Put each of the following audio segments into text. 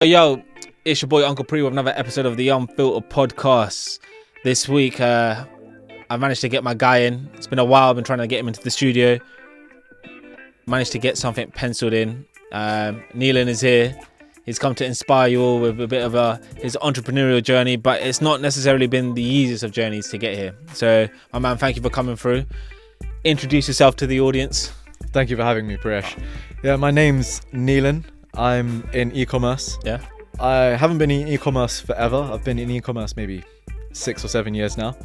Yo, it's your boy Uncle Pre with another episode of the Unfiltered Podcast. This week, I managed to get my guy in. It's been a while. I've been trying to get him into the studio. Managed to get something penciled in. Neilen is here. He's come to inspire you all with a bit of his entrepreneurial journey, but it's not necessarily been the easiest of journeys to get here. So, my man, thank you for coming through. Introduce yourself to the audience. Thank you for having me, Paresh. Yeah, my name's Neilen. I'm in e-commerce. Yeah. I haven't been in e-commerce forever. I've been in e-commerce maybe 6 or 7 years now.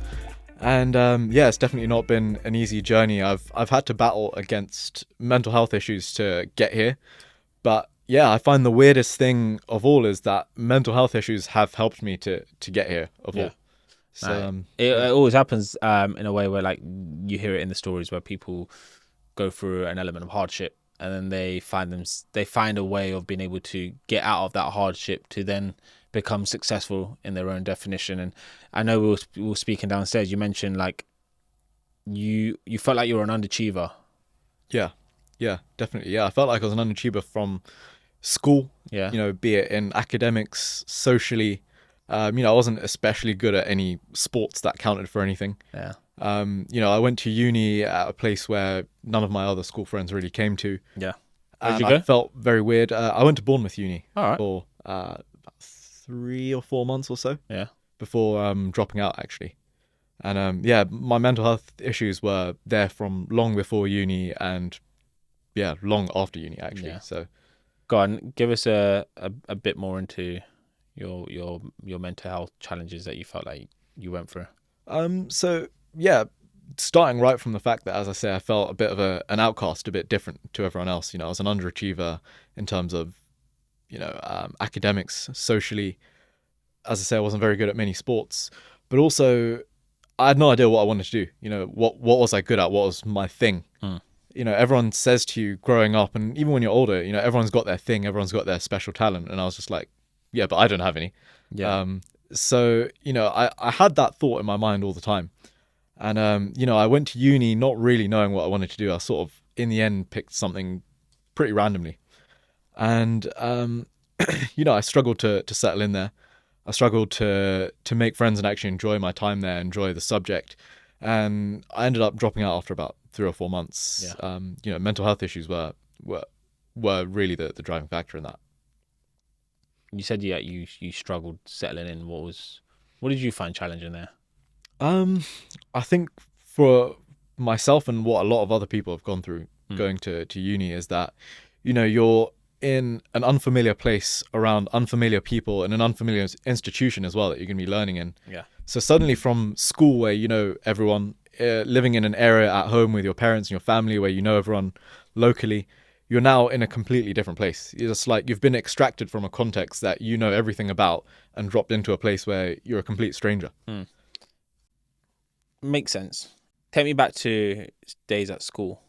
And yeah, it's definitely not been an easy journey. I've had to battle against mental health issues to get here. But yeah, I find the weirdest thing of all is that mental health issues have helped me to get here of all. So it always happens in a way where, like, you hear it in the stories where people go through an element of hardship, and then they find a way of being able to get out of that hardship to then become successful in their own definition. And I know we were speaking downstairs. You mentioned like you felt like you were an underachiever. Yeah, definitely. Yeah, I felt like I was an underachiever from school. Yeah, you know, be it in academics, socially. I wasn't especially good at any sports that counted for anything. Yeah. I went to uni at a place where none of my other school friends really came to. Yeah. Where'd you go? I felt very weird. I went to Bournemouth Uni for about 3 or 4 months or so. Yeah. Before dropping out, actually. And my mental health issues were there from long before uni and long after uni, actually. Yeah. So go on, give us a bit more into your mental health challenges that you felt like you went through. Starting right from the fact that, as I say, I felt a bit of an outcast, a bit different to everyone else. I was an underachiever in terms of, academics, socially. As I say, I wasn't very good at many sports, but also I had no idea what I wanted to do. What was I good at? What was my thing? Everyone says to you growing up, and even when you're older, everyone's got their thing, everyone's got their special talent. And I was just like, yeah, but I don't have any. Yeah. I had that thought in my mind all the time. And, I went to uni not really knowing what I wanted to do. I sort of, in the end, picked something pretty randomly. And, I struggled to settle in there. I struggled to make friends and actually enjoy my time there, enjoy the subject. And I ended up dropping out after about 3 or 4 months. Yeah. Mental health issues were really the driving factor in that. You said you struggled settling in. What did you find challenging there? I think for myself and what a lot of other people have gone through going to uni is that, you're in an unfamiliar place around unfamiliar people and an unfamiliar institution as well that you're going to be learning in. Yeah. So suddenly from school where everyone, living in an area at home with your parents and your family where everyone locally, you're now in a completely different place. It's like you've been extracted from a context that you know everything about and dropped into a place where you're a complete stranger. Makes sense. Take me back to days at school.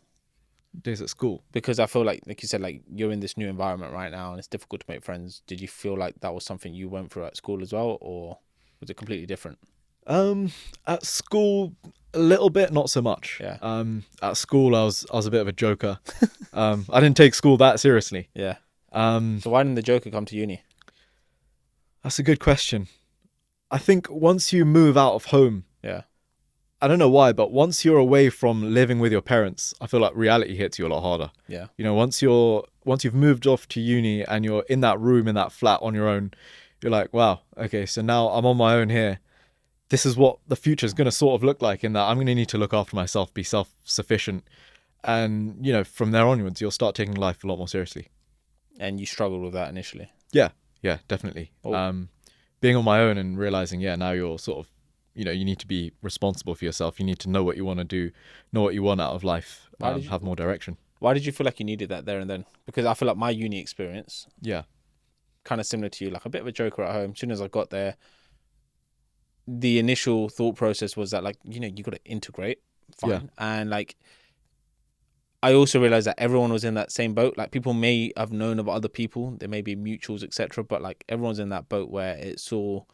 Days at school. Because I feel like you said, like, you're in this new environment right now and it's difficult to make friends. Did you feel like that was something you went through at school as well, or was it completely different? At school, a little bit, not so much. Yeah. At school, I was a bit of a joker. I didn't take school that seriously. Yeah. So why didn't the joker come to uni? That's a good question. I think once you move out of home, Yeah. I don't know why, but once you're away from living with your parents, I feel like reality hits you a lot harder. Yeah. Once you've moved off to uni and you're in that room, in that flat on your own, you're like, wow, okay, so now I'm on my own here. This is what the future is going to sort of look like, in that I'm going to need to look after myself, be self-sufficient. And, from there onwards, you'll start taking life a lot more seriously. And you struggled with that initially? Yeah, definitely. Oh. Being on my own and realizing, now you're sort of, you need to be responsible for yourself. You need to know what you want to do, know what you want out of life, have more direction. Why did you feel like you needed that there and then? Because I feel like my uni experience, kind of similar to you, like a bit of a joker at home. As soon as I got there, the initial thought process was that, like, you got to integrate. Fine. Yeah. And, like, I also realized that everyone was in that same boat. Like, people may have known of other people. There may be mutuals, etc. But, like, everyone's in that boat where it's all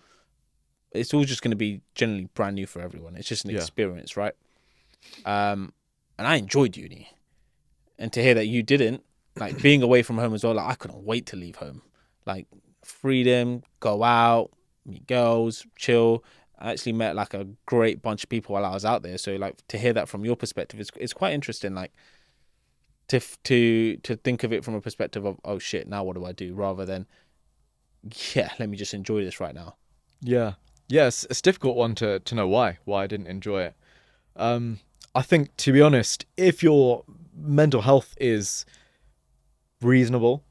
just going to be generally brand new for everyone. It's just an experience, right? And I enjoyed uni. And to hear that you didn't, like, being away from home as well, like, I couldn't wait to leave home. Like, freedom, go out, meet girls, chill. I actually met like a great bunch of people while I was out there. So like to hear that from your perspective is quite interesting. Like to think of it from a perspective of, oh shit, now what do I do, rather than let me just enjoy this right now. Yeah. Yes, it's a difficult one to know why I didn't enjoy it. I think, to be honest, if your mental health is reasonable,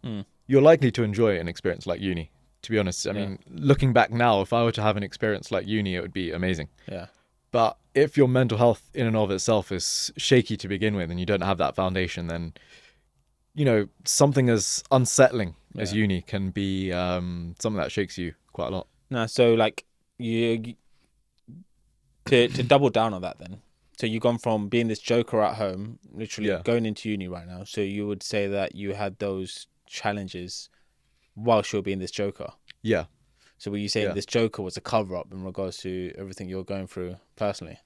you're likely to enjoy an experience like uni. To be honest, I mean, looking back now, if I were to have an experience like uni, it would be amazing. Yeah. But if your mental health in and of itself is shaky to begin with and you don't have that foundation, then, you know, something as unsettling as uni can be something that shakes you quite a lot. No, so like you to double down on that then. So you've gone from being this joker at home, literally going into uni right now. So you would say that you had those challenges whilst you were being this joker. Yeah. So were you saying this joker was a cover up in regards to everything you're going through personally?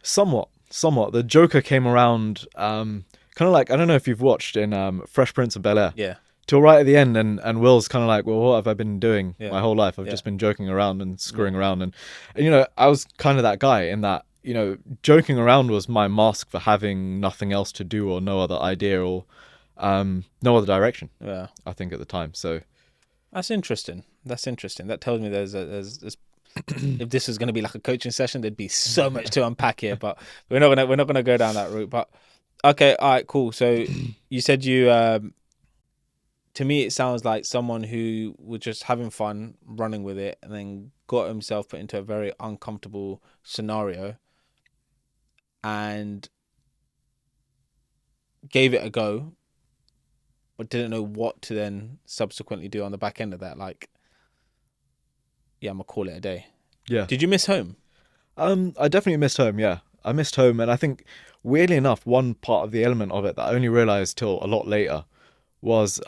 Somewhat. The Joker came around kind of like, I don't know if you've watched in Fresh Prince of Bel-Air. Yeah. Till right at the end, and Will's kind of like, well, what have I been doing my whole life? I've just been joking around and screwing around. And, you know, I was kind of that guy in that, you know, joking around was my mask for having nothing else to do or no other idea or no other direction. Yeah. I think at the time. So that's interesting. That tells me there's if this was going to be like a coaching session, there'd be so much to unpack here, but we're not gonna go down that route. But okay, all right, cool. So you said you to me it sounds like someone who was just having fun, running with it, and then got himself put into a very uncomfortable scenario and gave it a go, but didn't know what to then subsequently do on the back end of that. Like, yeah, I'm gonna call it a day. Yeah. Did you miss home? I definitely missed home. Yeah, I missed home, and I think weirdly enough, one part of the element of it that I only realised till a lot later was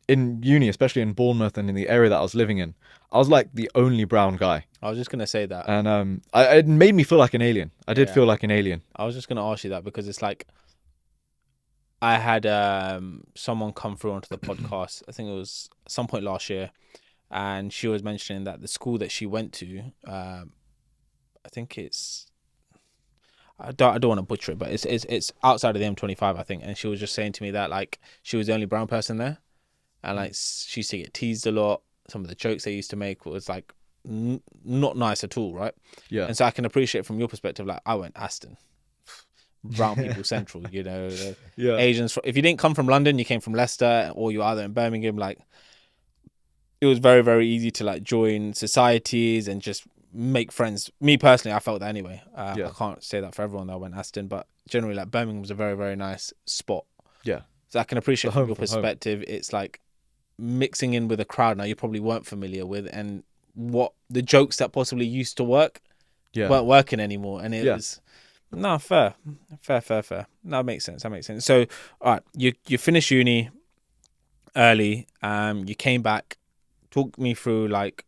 in uni, especially in Bournemouth and in the area that I was living in, I was like the only brown guy. I was just gonna say that, and it made me feel like an alien. I did feel like an alien. I was just gonna ask you that because it's like I had someone come through onto the podcast. I think it was at some point last year, and she was mentioning that the school that she went to, I think it's. I don't want to butcher it, but it's outside of the M25, I think. And she was just saying to me that like she was the only brown person there, and like she used to get teased a lot. Some of the jokes they used to make was like not nice at all, right? Yeah. And so I can appreciate from your perspective. Like I went Aston, brown people central, you know. Asians. If you didn't come from London, you came from Leicester, or you're either in Birmingham. Like it was very, very easy to like join societies and just make friends. Me personally, I felt that anyway. I can't say that for everyone that went Aston, but generally like Birmingham was a very, very nice spot. Yeah. So I can appreciate from your perspective, it's like mixing in with a crowd now you probably weren't familiar with, and what the jokes that possibly used to work weren't working anymore. And it was fair. No, that makes sense. So all right, you finished uni early, you came back. Talk me through like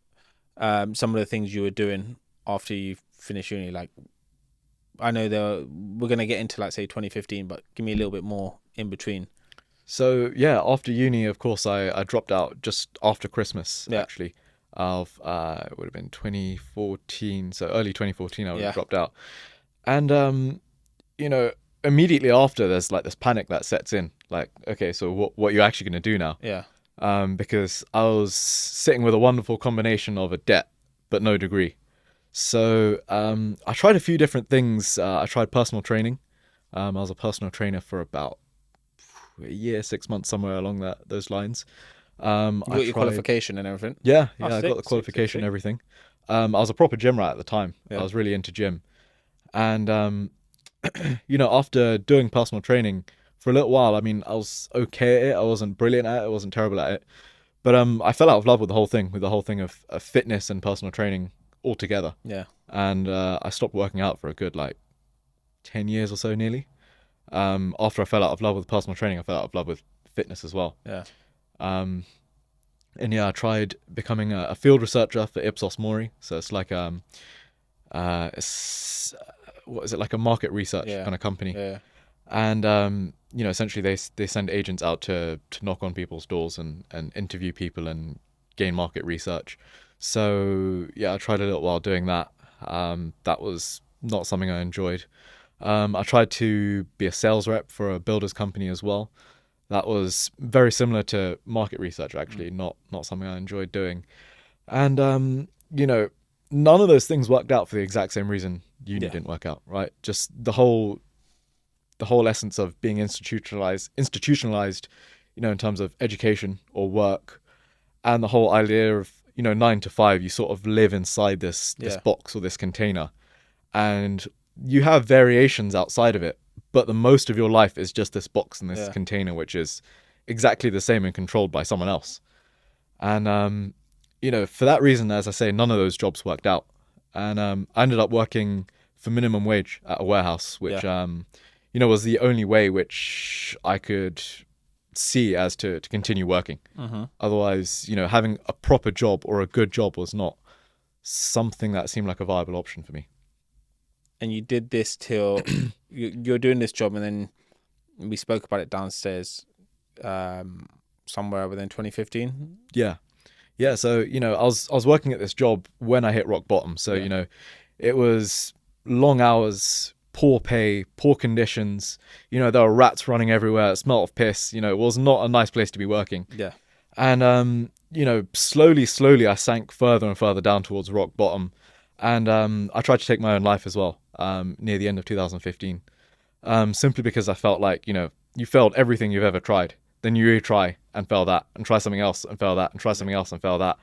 some of the things you were doing after you finished uni. Like I know we're gonna get into like say 2015, but give me a little bit more in between. So yeah, after uni, of course, I dropped out just after Christmas actually of it would have been 2014, so early 2014 I would have dropped out. And you know, immediately after there's like this panic that sets in, like, okay, so what are you actually going to do now? Because I was sitting with a wonderful combination of a debt but no degree. So I tried a few different things. I tried personal training. I was a personal trainer for about a year, 6 months, somewhere along those lines. You got your qualification and everything? Yeah, I got the qualification and everything. I was a proper gym rat at the time. I was really into gym. And, you know, after doing personal training for a little while, I mean, I was okay at it. I wasn't brilliant at it. I wasn't terrible at it. But I fell out of love with the whole thing of fitness and personal training altogether. Yeah. And I stopped working out for a good, like, 10 years or so nearly. After I fell out of love with personal training, I fell out of love with fitness as well. Yeah. And yeah, I tried becoming a field researcher for Ipsos Mori. So it's like what is it, like a market research kind of company. Yeah. And essentially they send agents out to knock on people's doors and interview people and gain market research. So yeah, I tried a little while doing that. That was not something I enjoyed. I tried to be a sales rep for a builder's company as well. That was very similar to market research, actually, not something I enjoyed doing. And none of those things worked out for the exact same reason uni didn't work out, right? Just the whole essence of being institutionalized, in terms of education or work, and the whole idea of 9 to 5, you sort of live inside this box or this container, and you have variations outside of it, but the most of your life is just this box and this container, which is exactly the same and controlled by someone else. And for that reason, as I say, none of those jobs worked out, and I ended up working for minimum wage at a warehouse, which was the only way which I could see as to continue working. Otherwise, having a proper job or a good job was not something that seemed like a viable option for me. And you did this till you're doing this job, and then we spoke about it downstairs somewhere within 2015. Yeah. So I was working at this job when I hit rock bottom. So it was long hours, poor pay, poor conditions. There were rats running everywhere. It smelled of piss. It was not a nice place to be working. Yeah. And slowly I sank further and further down towards rock bottom. And I tried to take my own life as well, near the end of 2015, simply because I felt like, you failed everything you've ever tried. Then you retry and fail that, and try something else and fail that, and try something else and fail that.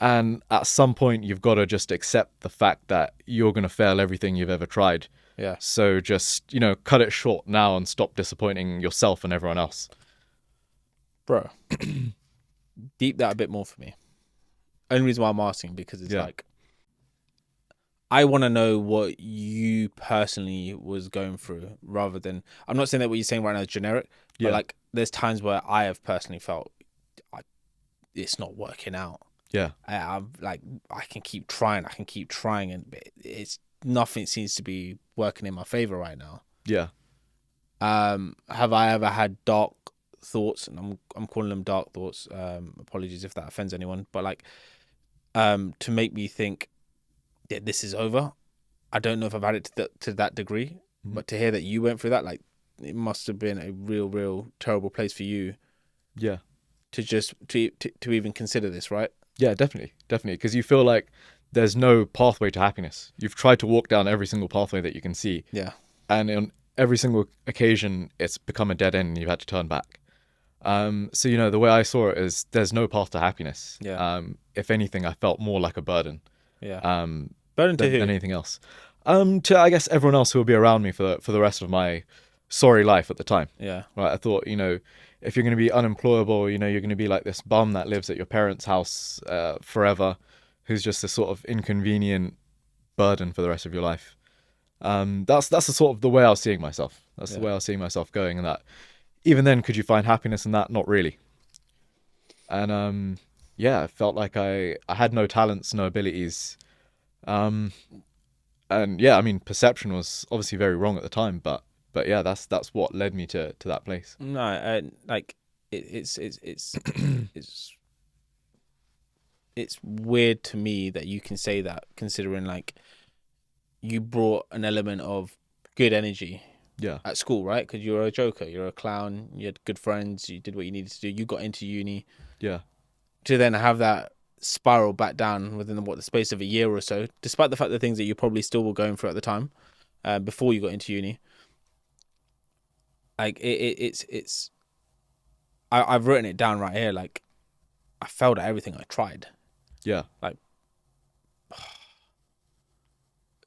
And at some point, you've got to just accept the fact that you're going to fail everything you've ever tried. Yeah. So just, cut it short now and stop disappointing yourself and everyone else. Bro, deep that a bit more for me. Only reason why I'm asking, because it's like, I want to know what you personally was going through, rather than, I'm not saying that what you're saying right now is generic, but like there's times where I have personally felt it's not working out. Yeah. I'm like, I can keep trying, and it's nothing seems to be working in my favor right now. Yeah. Have I ever had dark thoughts, and I'm calling them dark thoughts, apologies if that offends anyone, but like to make me think, yeah, this is over. I don't know if I've had it to that degree, but to hear that you went through that, like, it must have been a real terrible place for you. Yeah. To just to even consider this, right? Yeah, definitely, because you feel like there's no pathway to happiness. You've tried to walk down every single pathway that you can see. Yeah. And on every single occasion, it's become a dead end and you've had to turn back. So, the way I saw it is there's no path to happiness. Yeah. If anything, I felt more like a burden. Yeah. Burden to who? Than anything else. To, I guess, everyone else who will be around me for the rest of my sorry life at the time. Yeah. Right. I thought, if you're going to be unemployable, you're going to be like this bum that lives at your parents' house forever, who's just a sort of inconvenient burden for the rest of your life. That's the sort of the way I was seeing myself. That's the way I was seeing myself going, and that even then, could you find happiness in that? Not really. And I felt like I had no talents, no abilities. And perception was obviously very wrong at the time, but yeah, that's what led me to that place. No, like it's weird to me that you can say that, considering like you brought an element of good energy at school, right? Because you're a joker, you're a clown, you had good friends, you did what you needed to do, you got into uni. Yeah. To then have that spiral back down within the space of a year or so, despite the fact that things that you probably still were going through at the time, before you got into uni. Like it's I've written it down right here. Like, I failed at everything I tried. Yeah. Like,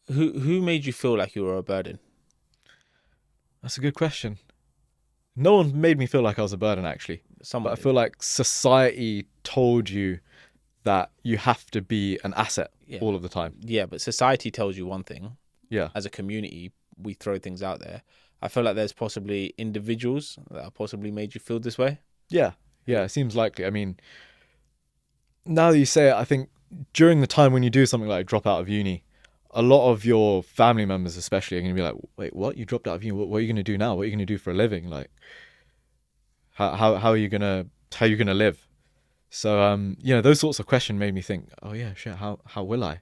who made you feel like you were a burden? That's a good question. No one made me feel like I was a burden, actually. But I feel like society told you that you have to be an asset all of the time. Yeah, but society tells you one thing. Yeah. As a community, we throw things out there. I feel like there's possibly individuals that have possibly made you feel this way. Yeah, it seems likely. I mean, now that you say it, I think during the time when you do something like drop out of uni, a lot of your family members especially are going to be like, wait, what? You dropped out of uni? What are you going to do now? What are you going to do for a living? Like, how are you going to live? So, those sorts of questions made me think, oh yeah, shit, how will I?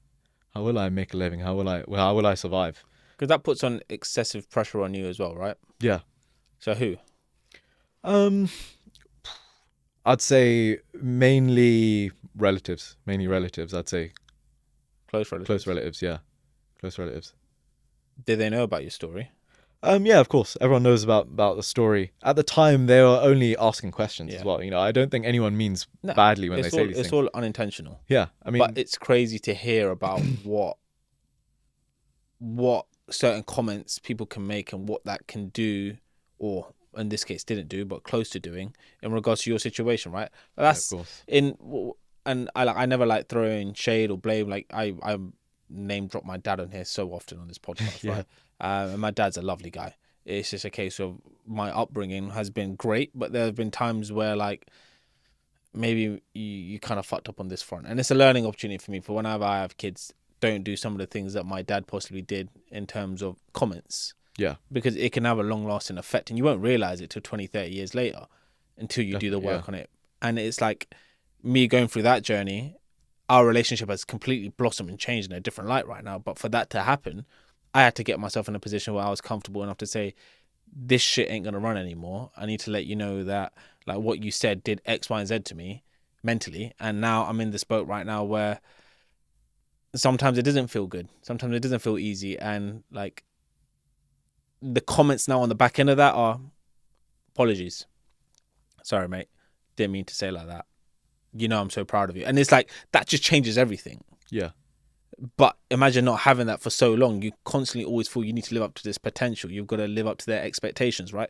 How will I make a living? How will I survive? Because that puts on excessive pressure on you as well, right? Yeah. So who? I'd say mainly relatives. I'd say Close relatives. close relatives. Yeah, close relatives. Did they know about your story? Yeah, of course. Everyone knows about the story. At the time, they were only asking questions Yeah. as well. I don't think anyone means No, badly when they it's say all these it's things. all unintentional. Yeah, I mean, But it's crazy to hear about what certain comments people can make and what that can do, or in this case didn't do, but close to doing in regards to your situation, right? That's of course. and I never like throwing shade or blame. Like I name drop my dad on here so often on this podcast, Yeah. right? And my dad's a lovely guy. It's just a case of my upbringing has been great, but there have been times where like maybe you kind of fucked up on this front, and it's a learning opportunity for me. For whenever I have kids, don't do some of the things that my dad possibly did in terms of comments. Yeah. Because it can have a long lasting effect and you won't realize it till 20, 30 years later until you do the work on it. And it's like me going through that journey, our relationship has completely blossomed and changed in a different light right now. But for that to happen, I had to get myself in a position where I was comfortable enough to say, this shit ain't going to run anymore. I need to let you know that like what you said did X, Y, and Z to me mentally. And now I'm in this boat right now where sometimes it doesn't feel good. Sometimes it doesn't feel easy. And like, the comments now on the back end of that are apologies. Sorry, mate. Didn't mean to say like that. I'm so proud of you. And it's like, that just changes everything. Yeah. But imagine not having that for so long. You constantly always feel you need to live up to this potential. You've got to live up to their expectations, right?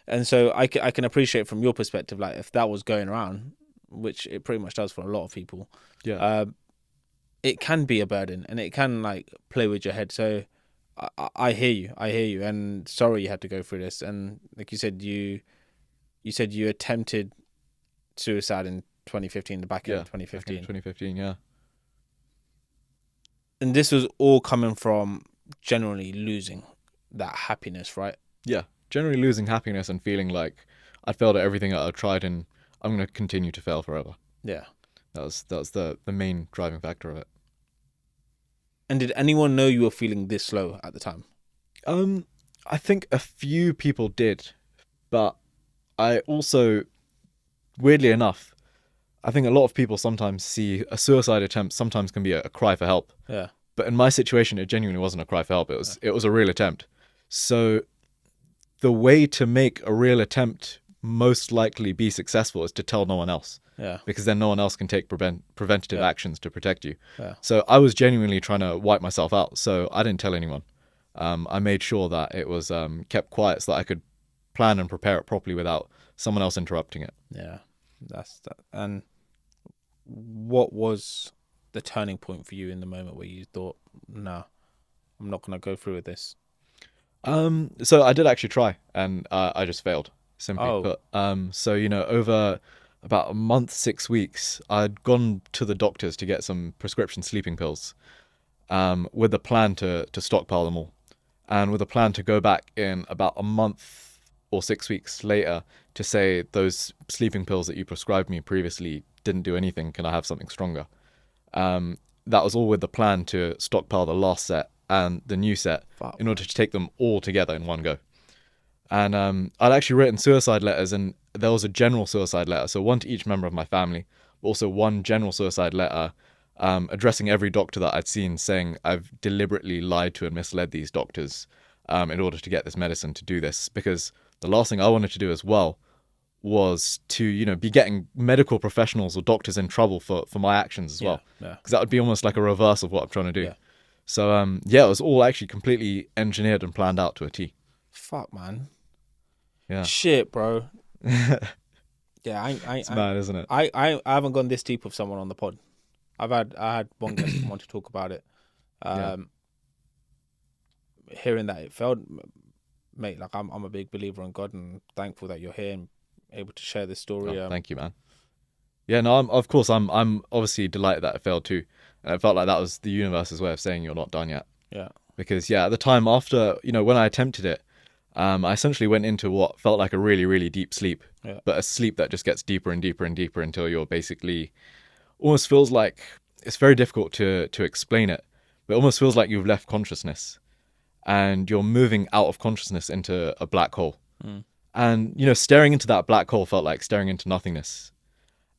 And so I can appreciate from your perspective, like if that was going around, which it pretty much does for a lot of people, it can be a burden and it can like play with your head. So I hear you, and sorry you had to go through this. And like you said, you attempted suicide in 2015, the back end of 2015. 2015, yeah. And this was all coming from generally losing that happiness, right? Yeah, generally losing happiness and feeling like I'd failed at everything that I tried and I'm going to continue to fail forever. Yeah. That was the main driving factor of it. And did anyone know you were feeling this low at the time? I think a few people did, but I also, weirdly enough, I think a lot of people sometimes see a suicide attempt sometimes can be a cry for help. Yeah. But in my situation, it genuinely wasn't a cry for help. It was a real attempt. So the way to make a real attempt most likely be successful is to tell no one else. Yeah. Because then no one else can take preventative actions to protect you. Yeah. So I was genuinely trying to wipe myself out. So I didn't tell anyone. I made sure that it was kept quiet so that I could plan and prepare it properly without someone else interrupting it. Yeah. That's that. And what was the turning point for you in the moment where you thought, nah, I'm not going to go through with this? So I did actually try and I just failed, simply put. So, over about a month, 6 weeks, I'd gone to the doctors to get some prescription sleeping pills with the plan to stockpile them all. And with a plan to go back in about a month or 6 weeks later to say those sleeping pills that you prescribed me previously didn't do anything. Can I have something stronger? That was all with the plan to stockpile the last set and the new set in order to take them all together in one go. And I'd actually written suicide letters, and there was a general suicide letter, so one to each member of my family, but also one general suicide letter addressing every doctor that I'd seen, saying I've deliberately lied to and misled these doctors in order to get this medicine to do this, because the last thing I wanted to do as well was to, be getting medical professionals or doctors in trouble for my actions as well. Yeah. Because that would be almost like a reverse of what I'm trying to do. Yeah. So, it was all actually completely engineered and planned out to a T. Fuck, man. Yeah. Shit, bro. Yeah, It's mad, isn't it? I haven't gone this deep with someone on the pod. I had one guest want to talk about it. Hearing that it failed, mate, like I'm a big believer in God and thankful that you're here and able to share this story. Thank you, man. Yeah, no, I'm obviously delighted that it failed too. And I felt like that was the universe's way of saying you're not done yet. Yeah. Because at the time after, when I attempted it, I essentially went into what felt like a really, really deep sleep, Yeah. but a sleep that just gets deeper and deeper and deeper until you're basically almost feels like it's very difficult to explain it, but it almost feels like you've left consciousness and you're moving out of consciousness into a black hole. And, staring into that black hole felt like staring into nothingness.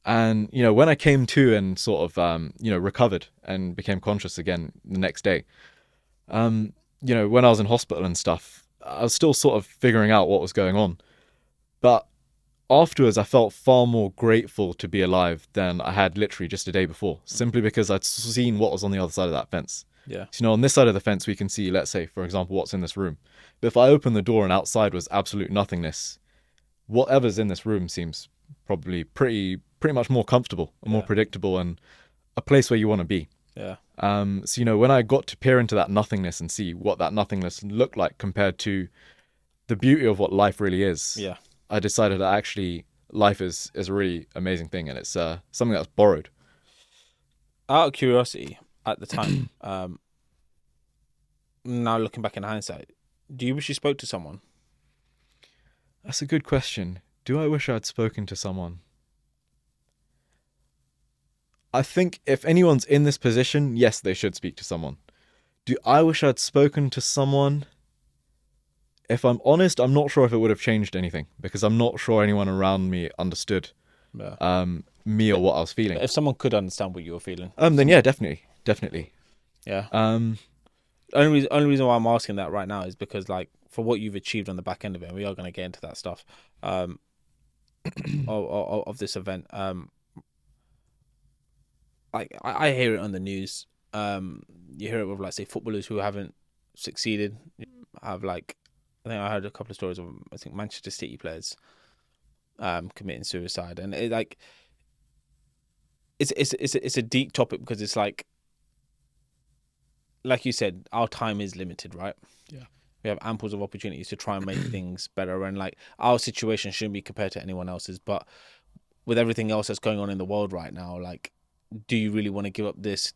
And, when I came to and sort of, recovered and became conscious again the next day, when I was in hospital and stuff, I was still sort of figuring out what was going on. But afterwards, I felt far more grateful to be alive than I had literally just a day before, simply because I'd seen what was on the other side of that fence. Yeah. So, on this side of the fence, we can see, let's say, for example, what's in this room. But if I open the door and outside was absolute nothingness, whatever's in this room seems probably pretty much more comfortable and more predictable and a place where you want to be. Yeah. So, when I got to peer into that nothingness and see what that nothingness looked like compared to the beauty of what life really is, Yeah. I decided that actually life is a really amazing thing, and it's something that's borrowed. Out of curiosity, at the time, now looking back in hindsight, do you wish you spoke to someone? That's a good question. Do I wish I'd spoken to someone? I think if anyone's in this position, yes, they should speak to someone. Do I wish I'd spoken to someone? If I'm honest, I'm not sure if it would have changed anything, because I'm not sure anyone around me understood me or what I was feeling. If someone could understand what you were feeling, then yeah, definitely. yeah. Um, Only reason why I'm asking that right now is because, like, for what you've achieved on the back end of it, and we are going to get into that stuff of this event. I hear it on the news. You hear it with, like, say, footballers who haven't succeeded. Have, like, I think I heard a couple of stories of, I think, Manchester City players committing suicide, and it, like, it's a deep topic because it's like you said, our time is limited, right? Yeah. We have amples of opportunities to try and make things better, and, like, our situation shouldn't be compared to anyone else's. But with everything else that's going on in the world right now, like, do you really want to give up this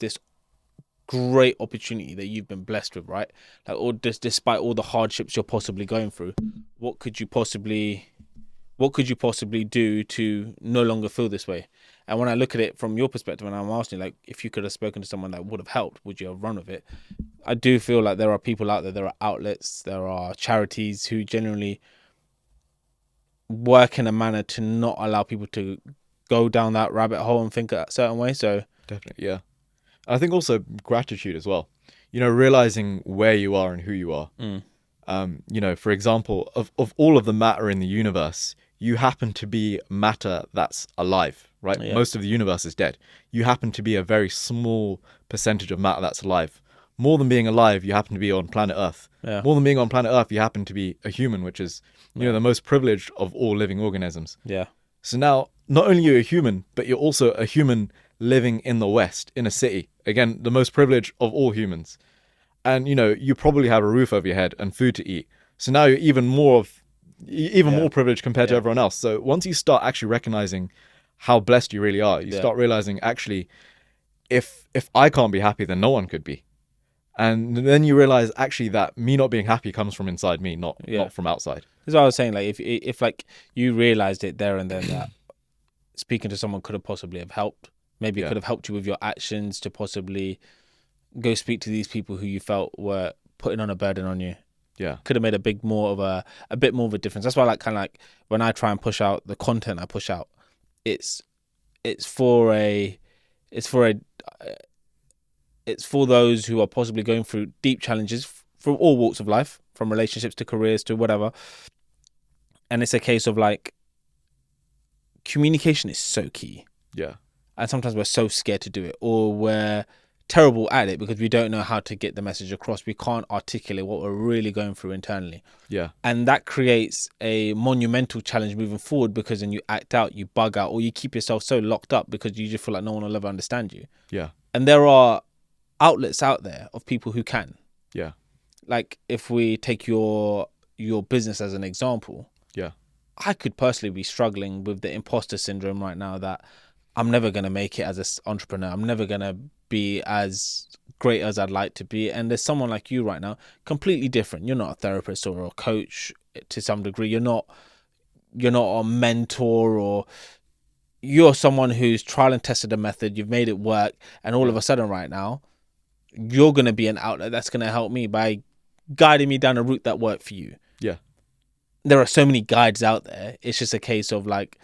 great opportunity that you've been blessed with, right? Like, or just despite all the hardships you're possibly going through, what could you possibly do to no longer feel this way? And when I look at it from your perspective, and I'm asking, like, if you could have spoken to someone that would have helped, would you have run with it? I do feel like there are people out there are outlets, there are charities who genuinely work in a manner to not allow people to go down that rabbit hole and think a certain way. So definitely, yeah. I think also gratitude as well. Realizing where you are and who you are. For example, of all of the matter in the universe, you happen to be matter that's alive, right? Yeah. Most of the universe is dead. You happen to be a very small percentage of matter that's alive. More than being alive, you happen to be on planet Earth. Yeah. More than being on planet Earth, you happen to be a human, which is, the most privileged of all living organisms. Yeah. So now, not only are you a human, but you're also a human living in the West, in a city. Again, the most privileged of all humans. And, you probably have a roof over your head and food to eat. So now you're even more privileged compared to everyone else. So once you start actually recognizing how blessed you really are, you start realizing, actually, if I can't be happy, then no one could be. And then you realize, actually, that me not being happy comes from inside me, not from outside. That's what I was saying. Like, if like you realized it there and then that speaking to someone could have possibly have helped. Maybe it could have helped you with your actions to possibly go speak to these people who you felt were putting on a burden on you. Yeah. Could have made a bit more of a difference. That's why I kind of like when I try and push out the content I push out, it's for those who are possibly going through deep challenges from all walks of life, from relationships to careers to whatever. And it's a case of, like, communication is so key. Yeah. And sometimes we're so scared to do it, or we're terrible at it because we don't know how to get the message across. We can't articulate what we're really going through internally. Yeah. And that creates a monumental challenge moving forward, because then you act out, you bug out, or you keep yourself so locked up because you just feel like no one will ever understand you. Yeah. And there are outlets out there of people who can. Yeah. Like, if we take your business as an example. Yeah. I could personally be struggling with the imposter syndrome right now, that I'm never going to make it as an entrepreneur. I'm never going to be as great as I'd like to be. And there's someone like you right now, completely different. You're not a therapist or a coach to some degree. You're not a mentor, or you're someone who's trial and tested a method. You've made it work, and all of a sudden right now, you're going to be an outlet that's going to help me by guiding me down a route that worked for you. Yeah. There are so many guides out there. It's just a case of like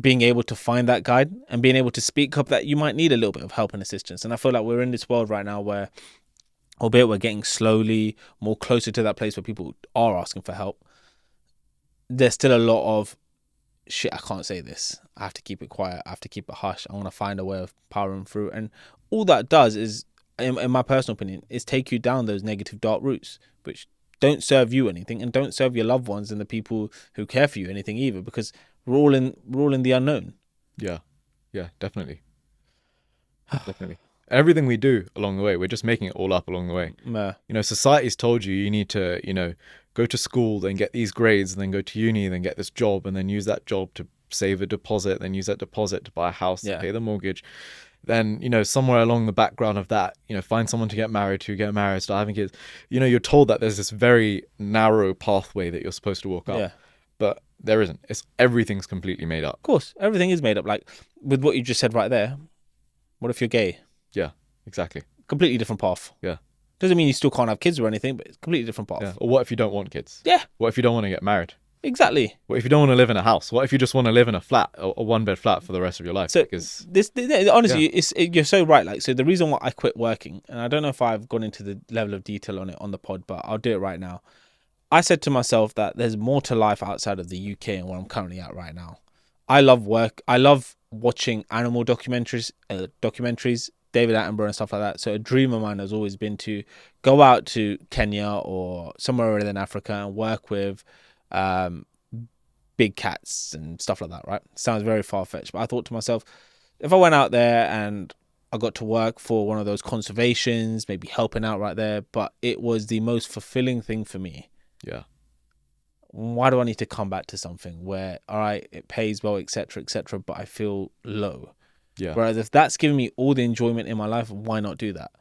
being able to find that guide and being able to speak up that you might need a little bit of help and assistance. And I feel like we're in this world right now where, albeit we're getting slowly more closer to that place where people are asking for help, there's still a lot of shit, I can't say this. I have to keep it quiet. I have to keep it hush. I want to find a way of powering through. And all that does is, in my personal opinion, is take you down those negative dark routes, which don't serve you anything and don't serve your loved ones and the people who care for you anything either, because we're all in the unknown. Yeah, definitely. Definitely. Everything we do along the way, we're just making it all up along the way. You know, society's told you need to, you know, go to school, then get these grades, and then go to uni, then get this job, and then use that job to save a deposit, then use that deposit to buy a house, to pay the mortgage. Then, you know, somewhere along the background of that, you know, find someone to get married, start having kids. You know, you're told that there's this very narrow pathway that you're supposed to walk up. Yeah. But there isn't. Everything's completely made up. Of course, everything is made up. Like with what you just said right there, what if you're gay? Yeah, exactly. Completely different path. Yeah. Doesn't mean you still can't have kids or anything, but it's a completely different path. Yeah. Or what if you don't want kids? Yeah. What if you don't want to get married? Exactly. What if you don't want to live in a house? What if you just want to live in a flat, a one-bed flat for the rest of your life? So because honestly, you're so right. Like, so the reason why I quit working, and I don't know if I've gone into the level of detail on it on the pod, but I'll do it right now. I said to myself that there's more to life outside of the UK and where I'm currently at right now. I love work. I love watching animal documentaries, David Attenborough and stuff like that. So a dream of mine has always been to go out to Kenya or somewhere in Africa and work with big cats and stuff like that, right? Sounds very far-fetched, but I thought to myself, if I went out there and I got to work for one of those conservations, maybe helping out right there, but it was the most fulfilling thing for me. Yeah. Why do I need to come back to something where, all right, it pays well, etc., but I feel low? Yeah. Whereas if that's giving me all the enjoyment in my life, why not do that?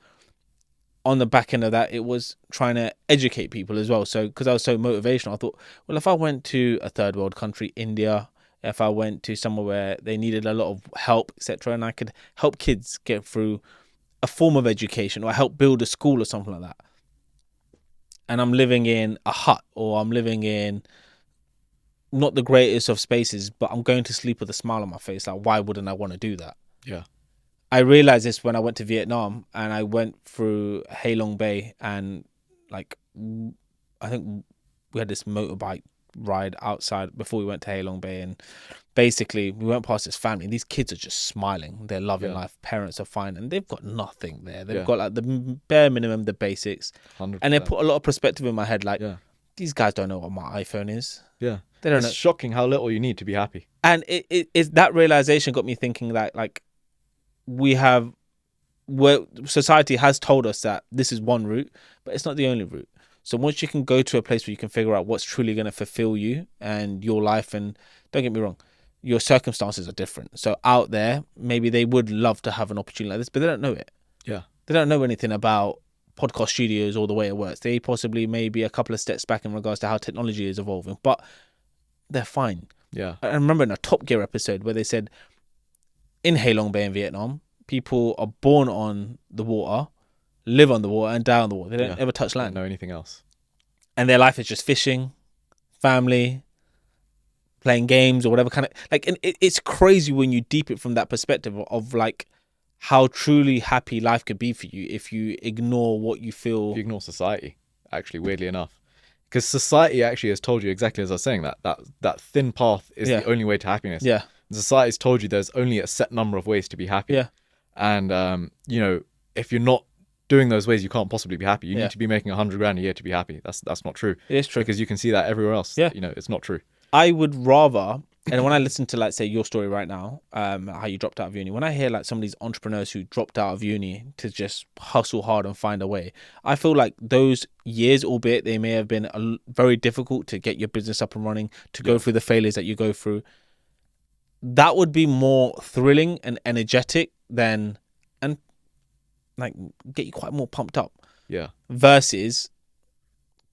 On the back end of that, it was trying to educate people as well. So because I was so motivational, I thought, well, if I went to a third world country, India, if I went to somewhere where they needed a lot of help, etc., and I could help kids get through a form of education, or help build a school or something like that, and I'm living in a hut, or I'm living in not the greatest of spaces, but I'm going to sleep with a smile on my face, like, why wouldn't I want to do that? Yeah. I realized this when I went to Vietnam and I went through Ha Long Bay, and like, I think we had this motorbike ride outside before we went to Ha Long Bay, and basically we went past this family. These kids are just smiling. They're loving life. Parents are fine, and they've got nothing there. They've got like the bare minimum, the basics. 100%. And they put a lot of perspective in my head. Like, these guys don't know what my iPhone is. Yeah. They don't know. It's shocking how little you need to be happy. And it that realization got me thinking that, like, society has told us that this is one route, but it's not the only route. So once you can go to a place where you can figure out what's truly going to fulfill you and your life, and don't get me wrong, your circumstances are different. So out there, maybe they would love to have an opportunity like this, but they don't know it. Yeah. They don't know anything about podcast studios or the way it works. They possibly may be a couple of steps back in regards to how technology is evolving, but they're fine. Yeah. I remember in a Top Gear episode where they said in Ha Long Bay in Vietnam, people are born on the water, live on the water, and die on the water. They don't ever touch land. Don't know anything else. And their life is just fishing, family, playing games, or whatever kind of, like, and it's crazy when you deep it from that perspective of like how truly happy life could be for you if you ignore what you feel. If you ignore society, actually, weirdly enough. Because society actually has told you exactly as I was saying, that thin path is the only way to happiness. Yeah. Society's told you there's only a set number of ways to be happy. Yeah. And, you know, if you're not doing those ways, you can't possibly be happy. You need to be making 100 grand a year to be happy. That's not true. It is true. Because you can see that everywhere else. Yeah. You know, it's not true. I would rather, and when I listen to, like, say, your story right now, how you dropped out of uni, when I hear like some of these entrepreneurs who dropped out of uni to just hustle hard and find a way, I feel like those years, albeit they may have been very difficult to get your business up and running, to go through the failures that you go through, that would be more thrilling and energetic than, and like get you quite more pumped up. Yeah. Versus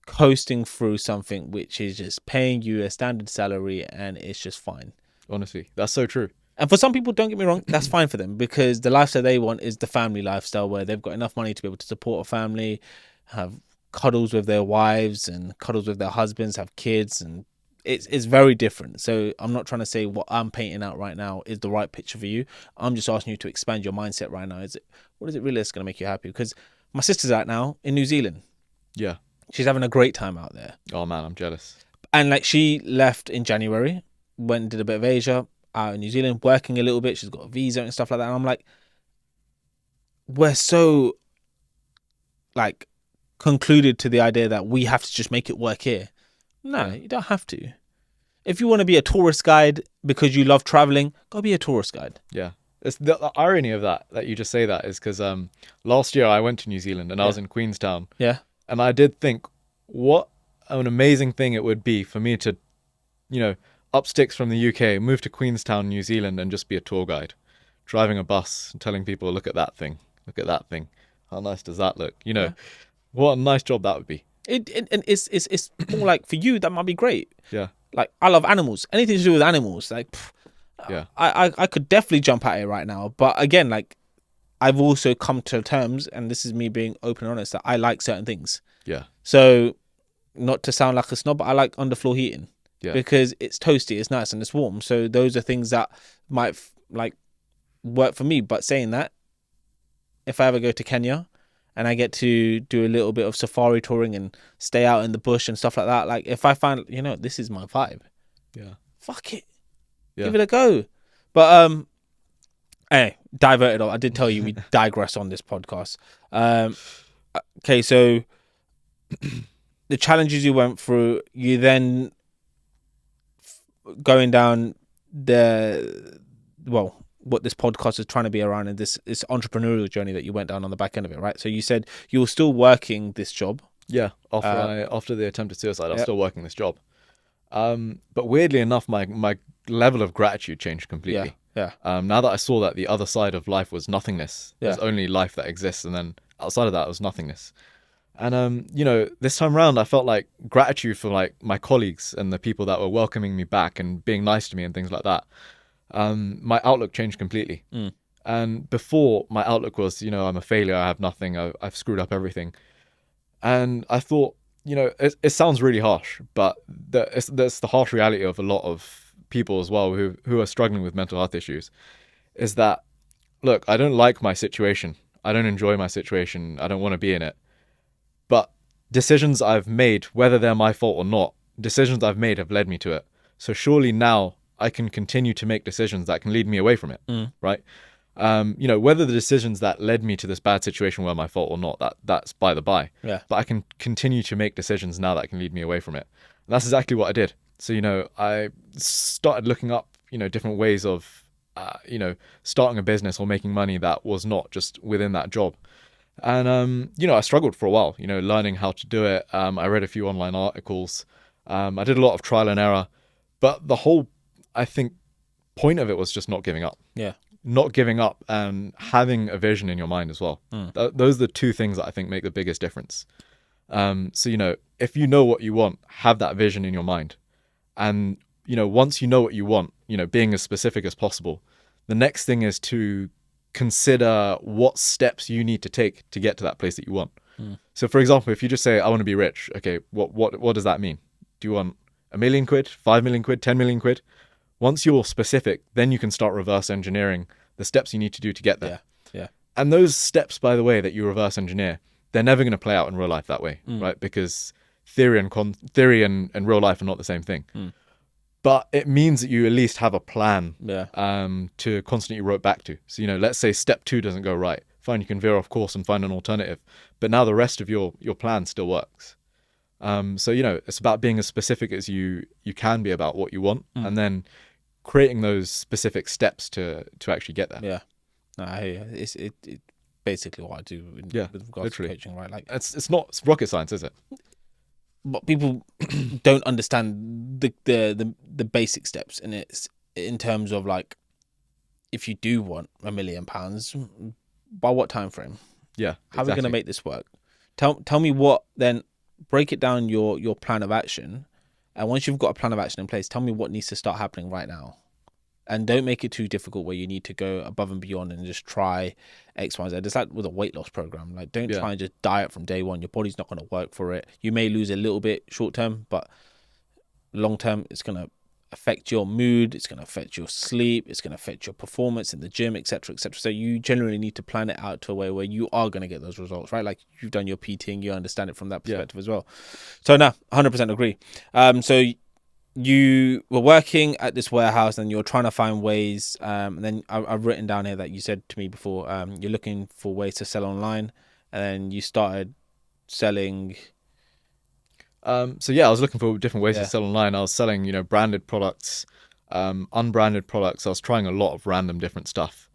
coasting through something which is just paying you a standard salary and it's just fine. Honestly, that's so true. And for some people, don't get me wrong, that's fine for them because the lifestyle they want is the family lifestyle where they've got enough money to be able to support a family, have cuddles with their wives and cuddles with their husbands, have kids, and it's very different. So I'm not trying to say what I'm painting out right now is the right picture for you. I'm just asking you to expand your mindset right now. What is it really that's going to make you happy? Because my sister's out now in New Zealand. Yeah. She's having a great time out there. Oh man, I'm jealous. And like she left in January, went and did a bit of Asia, out in New Zealand, working a little bit. She's got a visa and stuff like that. And I'm like, we're so like concluded to the idea that we have to just make it work here. No, you don't have to. If you want to be a tourist guide because you love traveling, go be a tourist guide. Yeah. It's the irony of that you just say that is because last year I went to New Zealand and I was in Queenstown. Yeah. And I did think what an amazing thing it would be for me to, up sticks from the UK, move to Queenstown, New Zealand, and just be a tour guide, driving a bus and telling people, look at that thing. Look at that thing. How nice does that look? What a nice job that would be. It's more like for you, that might be great. Yeah. Like, I love animals. Anything to do with animals. Like, yeah. I could definitely jump at it right now. But again, like, I've also come to terms, and this is me being open and honest, that I like certain things. Yeah. So, not to sound like a snob, but I like underfloor heating. Yeah. Because it's toasty, it's nice, and it's warm. So those are things that might like work for me. But saying that, if I ever go to Kenya and I get to do a little bit of safari touring and stay out in the bush and stuff like that, like if I find, this is my vibe. Yeah. Fuck it. Yeah. Give it a go. But hey, diverted. I did tell you we digress on this podcast. Okay, so the challenges you went through, you then going down what this podcast is trying to be around, and this entrepreneurial journey that you went down on the back end of it, right? So you said you were still working this job. Yeah. After the attempted suicide, I was still working this job. But weirdly enough, my level of gratitude changed completely. Yeah. Now that I saw that the other side of life was nothingness, Yeah. there's only life that exists, and then outside of that was nothingness. And this time around, I felt like gratitude for like my colleagues and the people that were welcoming me back and being nice to me and things like that. My outlook changed completely. And before, my outlook was, I'm a failure, I have nothing, I've screwed up everything. And I thought, it sounds really harsh, but that's the harsh reality of a lot of people as well who are struggling with mental health issues, is that, look, I don't like my situation. I don't enjoy my situation. I don't want to be in it. But decisions I've made, whether they're my fault or not, decisions I've made have led me to it. So surely now I can continue to make decisions that can lead me away from it, right? Whether the decisions that led me to this bad situation were my fault or not, that's by the by. Yeah. But I can continue to make decisions now that can lead me away from it. And that's exactly what I did. So, I started looking up, different ways of, starting a business or making money that was not just within that job. And, I struggled for a while, learning how to do it. I read a few online articles. I did a lot of trial and error. But the whole, I think, point of it was just not giving up. Yeah. Not giving up and having a vision in your mind as well. Those are the two things that I think make the biggest difference. So, if you know what you want, have that vision in your mind. And, once you know what you want, being as specific as possible, the next thing is to consider what steps you need to take to get to that place that you want. So, for example, if you just say, I want to be rich, okay, what does that mean? Do you want £1 million, 5 million quid, 10 million quid? Once you're specific, then you can start reverse engineering the steps you need to do to get there. Yeah. And those steps, by the way, that you reverse engineer, they're never going to play out in real life that way, right? Because theory and real life are not the same thing. But it means that you at least have a plan to constantly rope back to. So, let's say step 2 doesn't go right. Fine, you can veer off course and find an alternative. But now the rest of your plan still works. So, it's about being as specific as you can be about what you want, and then creating those specific steps to actually get there. Yeah. No, I hear you. It's basically what I do with regards to coaching, right? Like it's not rocket science, is it? But people don't understand the basic steps, and it's in terms of like, if you do want £1 million, by what time frame? Yeah. How are we going to make this work? Tell me break it down your plan of action. And once you've got a plan of action in place, tell me what needs to start happening right now. And don't make it too difficult where you need to go above and beyond and just try X, Y, Z. It's like with a weight loss program. Like, don't try and just diet from day one. Your body's not going to work for it. You may lose a little bit short term, but long term, it's going to affect your mood. It's going to affect your sleep. It's going to affect your performance in the gym, etc., etc. So you generally need to plan it out to a way where you are going to get those results, right? Like, you've done your PTing, you understand it from that perspective as well. So, no, 100% agree. So you were working at this warehouse and you're trying to find ways. And then I've written down here that you said to me before, you're looking for ways to sell online, and then you started selling. I was looking for different ways to sell online. I was selling, branded products, unbranded products. I was trying a lot of random different stuff.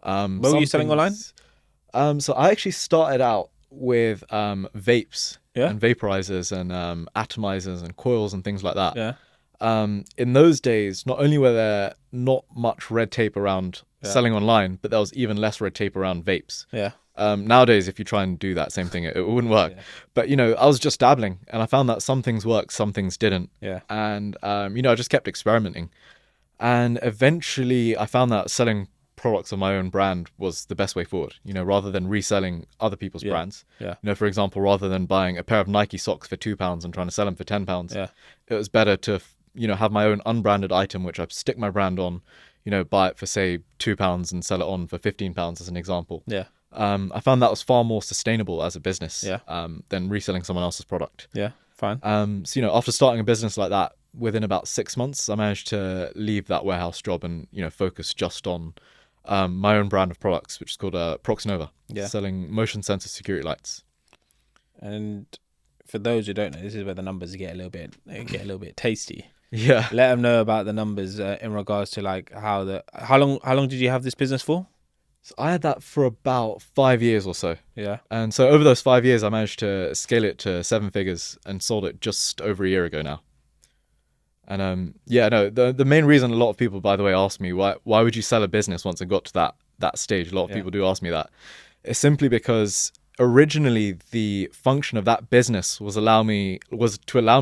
What were you selling online? So I actually started out with vapes and vaporizers and atomizers and coils and things like that. Yeah. In those days, not only were there not much red tape around selling online, but there was even less red tape around vapes. Yeah. Nowadays, if you try and do that same thing, it wouldn't work. Yeah. But, I was just dabbling, and I found that some things worked, some things didn't. Yeah. And, I just kept experimenting. And eventually I found that selling products of my own brand was the best way forward, rather than reselling other people's brands. Yeah. For example, rather than buying a pair of Nike socks for £2 and trying to sell them for £10, it was better to have my own unbranded item, which I stick my brand on, buy it for, say, £2 and sell it on for £15 as an example. Yeah. I found that was far more sustainable as a business than reselling someone else's product. Yeah, fine. After starting a business like that, within about 6 months, I managed to leave that warehouse job and, focus just on my own brand of products, which is called Proxnova, selling motion sensor security lights. And for those who don't know, this is where the numbers get a little bit tasty. Yeah. Let them know about the numbers in regards to like how long did you have this business for? So I had that for about 5 years or so. Yeah. And so over those 5 years, I managed to scale it to 7 figures and sold it just over a year ago now. And the main reason a lot of people, by the way, ask me why would you sell a business once it got to that stage? A lot of people do ask me that. It's simply because originally the function of that business was to allow me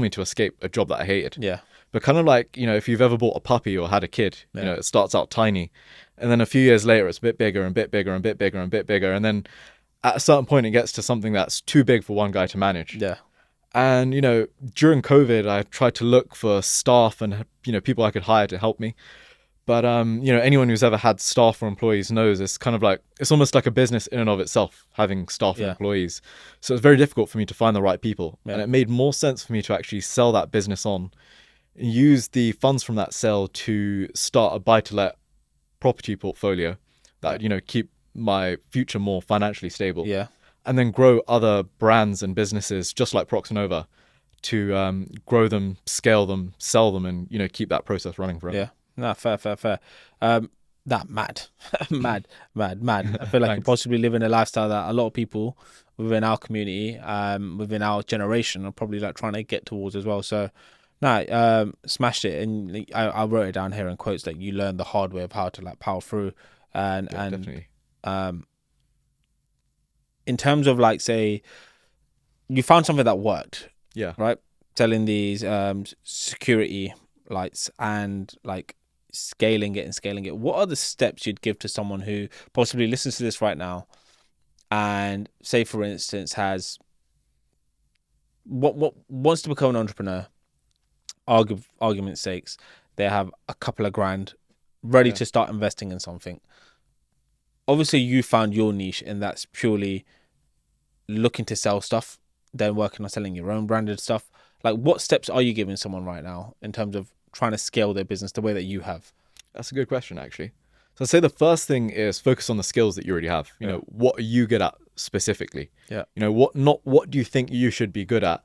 to escape a job that I hated. Yeah. But kind of like, if you've ever bought a puppy or had a kid, it starts out tiny. And then a few years later, it's a bit bigger and bit bigger and bit bigger and bit bigger. And then at a certain point, it gets to something that's too big for one guy to manage. Yeah. And, during COVID, I tried to look for staff and, people I could hire to help me. But, anyone who's ever had staff or employees knows it's kind of like, it's almost like a business in and of itself, having staff and employees. So it's very difficult for me to find the right people. Yeah. And it made more sense for me to actually sell that business on, use the funds from that sale to start a buy-to-let property portfolio that, keep my future more financially stable. Yeah. And then grow other brands and businesses just like Proxnova to grow them, scale them, sell them, and, keep that process running forever. Yeah. No, fair. Mad. I feel like you're possibly living a lifestyle that a lot of people within our community, within our generation, are probably like trying to get towards as well. So, smashed it, and I wrote it down here in quotes that you learned the hard way of how to like power through, and definitely. In terms of like, say, you found something that worked, right? Selling these security lights and like scaling it. What are the steps you'd give to someone who possibly listens to this right now, and say, for instance, has what wants to become an entrepreneur? Argument's sakes, they have a couple of grand ready to start investing in something. Obviously, you found your niche, and that's purely looking to sell stuff, then working on selling your own branded stuff. Like, what steps are you giving someone right now in terms of trying to scale their business the way that you have? That's a good question, actually. So I'd say the first thing is focus on the skills that you already have. You know, what are you good at specifically? Yeah. What do you think you should be good at,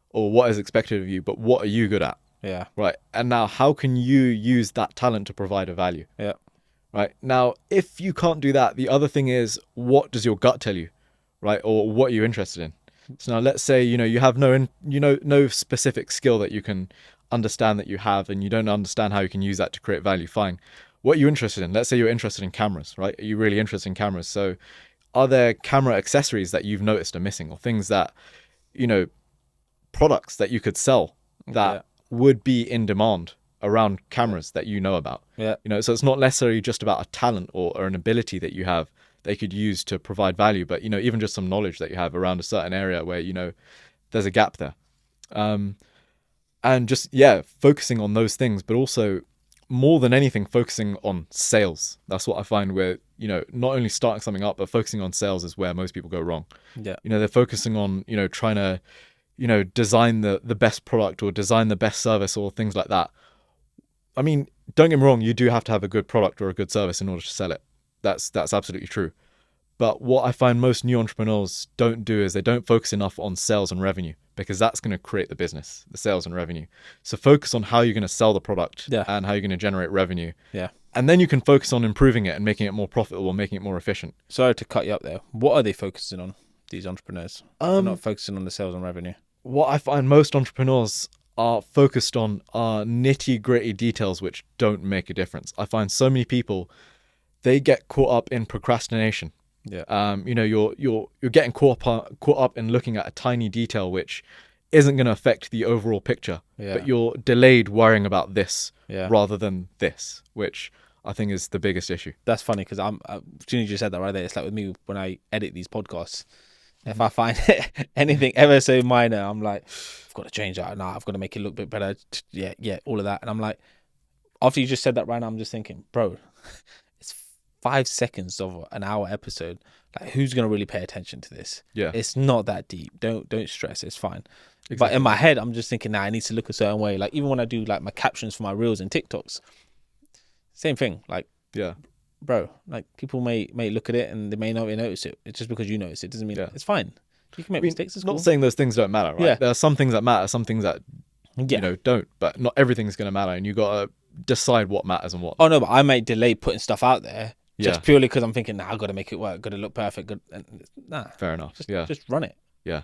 or what is expected of you, but what are you good at? Yeah. Right. And now how can you use that talent to provide a value? Yeah. Right. Now, if you can't do that, the other thing is, what does your gut tell you? Right. Or what are you interested in? So now let's say, you have no specific skill that you can understand that you have, and you don't understand how you can use that to create value. Fine. What are you interested in? Let's say you're interested in cameras, right? Are you really interested in cameras? So are there camera accessories that you've noticed are missing, or things that, products that you could sell that would be in demand around cameras that you know about? Yeah. So it's not necessarily just about a talent or an ability that you have they could use to provide value, but, even just some knowledge that you have around a certain area where, there's a gap there. And just, focusing on those things, but also more than anything, focusing on sales. That's what I find where, not only starting something up, but focusing on sales is where most people go wrong. Yeah. They're focusing on, trying to, design the best product or design the best service or things like that. I mean, don't get me wrong, you do have to have a good product or a good service in order to sell it. That's absolutely true. But what I find most new entrepreneurs don't do is they don't focus enough on sales and revenue, because that's going to create the business, the sales and revenue. So focus on how you're going to sell the product and how you're going to generate revenue. Yeah. And then you can focus on improving it and making it more profitable, making it more efficient. Sorry to cut you up there. What are they focusing on, these entrepreneurs? They're not focusing on the sales and revenue. What I find most entrepreneurs are focused on are nitty-gritty details which don't make a difference. I find so many people, they get caught up in procrastination. Yeah. You're getting caught up in looking at a tiny detail which isn't going to affect the overall picture, but you're delayed worrying about this rather than this, which I think is the biggest issue. That's funny, because as soon as you just said that right there, it's like with me when I edit these podcasts. If I find anything ever so minor, I'm like, I've got to change that. Nah, I've got to make it look a bit better. Yeah, all of that. And I'm like, after you just said that right now, I'm just thinking, bro, it's 5 seconds of an hour episode. Like, who's going to really pay attention to this? Yeah. It's not that deep. Don't stress. It's fine. Exactly. But in my head, I'm just thinking, I need to look a certain way. Like, even when I do like my captions for my reels and TikToks, same thing. Like, bro, like, people may look at it and they may not notice it. It's just because you notice it doesn't mean it's fine. You can make mistakes. It's not cool. saying those things don't matter, right? Yeah. There are some things that matter, some things that don't. But not everything's going to matter, and you got to decide what matters and what. Oh no, but I may delay putting stuff out there just purely because I'm thinking, I got to make it work, got to look perfect. Fair enough. Just run it. Yeah,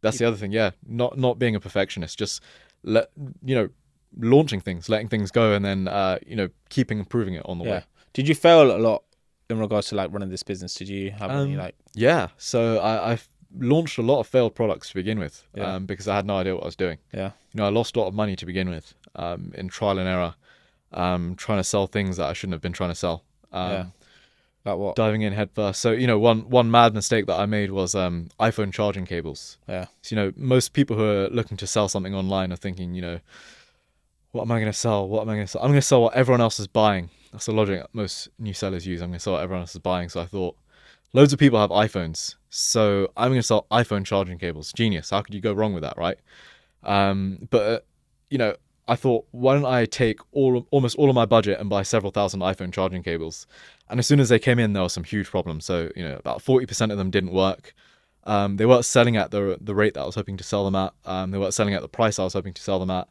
that's the other thing. Yeah, not being a perfectionist. Just launching things, letting things go, and then keeping improving it on the way. Did you fail a lot in regards to like running this business? Did you have any like? Yeah, so I've launched a lot of failed products to begin with, because I had no idea what I was doing. Yeah, I lost a lot of money to begin with, in trial and error, trying to sell things that I shouldn't have been trying to sell. Like what? Diving in head first. So one mad mistake that I made was iPhone charging cables. Yeah. So most people who are looking to sell something online are thinking, what am I going to sell? What am I going to sell? I'm going to sell what everyone else is buying. That's the logic that most new sellers use. I'm going to sell what everyone else is buying. So I thought, loads of people have iPhones, so I'm going to sell iPhone charging cables. Genius. How could you go wrong with that, right? But I thought, why don't I take almost all of my budget and buy several thousand iPhone charging cables? And as soon as they came in, there were some huge problems. So, about 40% of them didn't work. They weren't selling at the rate that I was hoping to sell them at. They weren't selling at the price I was hoping to sell them at.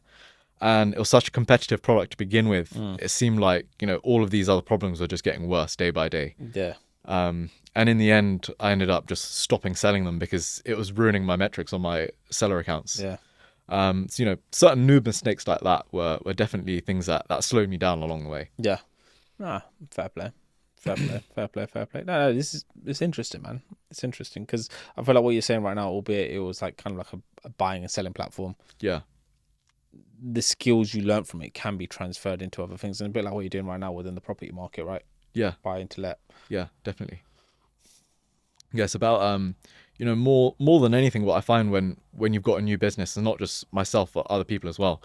And it was such a competitive product to begin with. It seemed like, all of these other problems were just getting worse day by day. Yeah. And in the end, I ended up just stopping selling them because it was ruining my metrics on my seller accounts. Yeah. So, certain noob mistakes like that were definitely things that slowed me down along the way. Yeah. Fair play. No, it's interesting, man. It's interesting because I feel like what you're saying right now, albeit it was like kind of like a buying and selling platform. Yeah. The skills you learn from it can be transferred into other things, and a bit like what you're doing right now within the property market, right? Yeah. Buy into let. Yeah, definitely. Yes, about more than anything, what I find when you've got a new business, and not just myself but other people as well,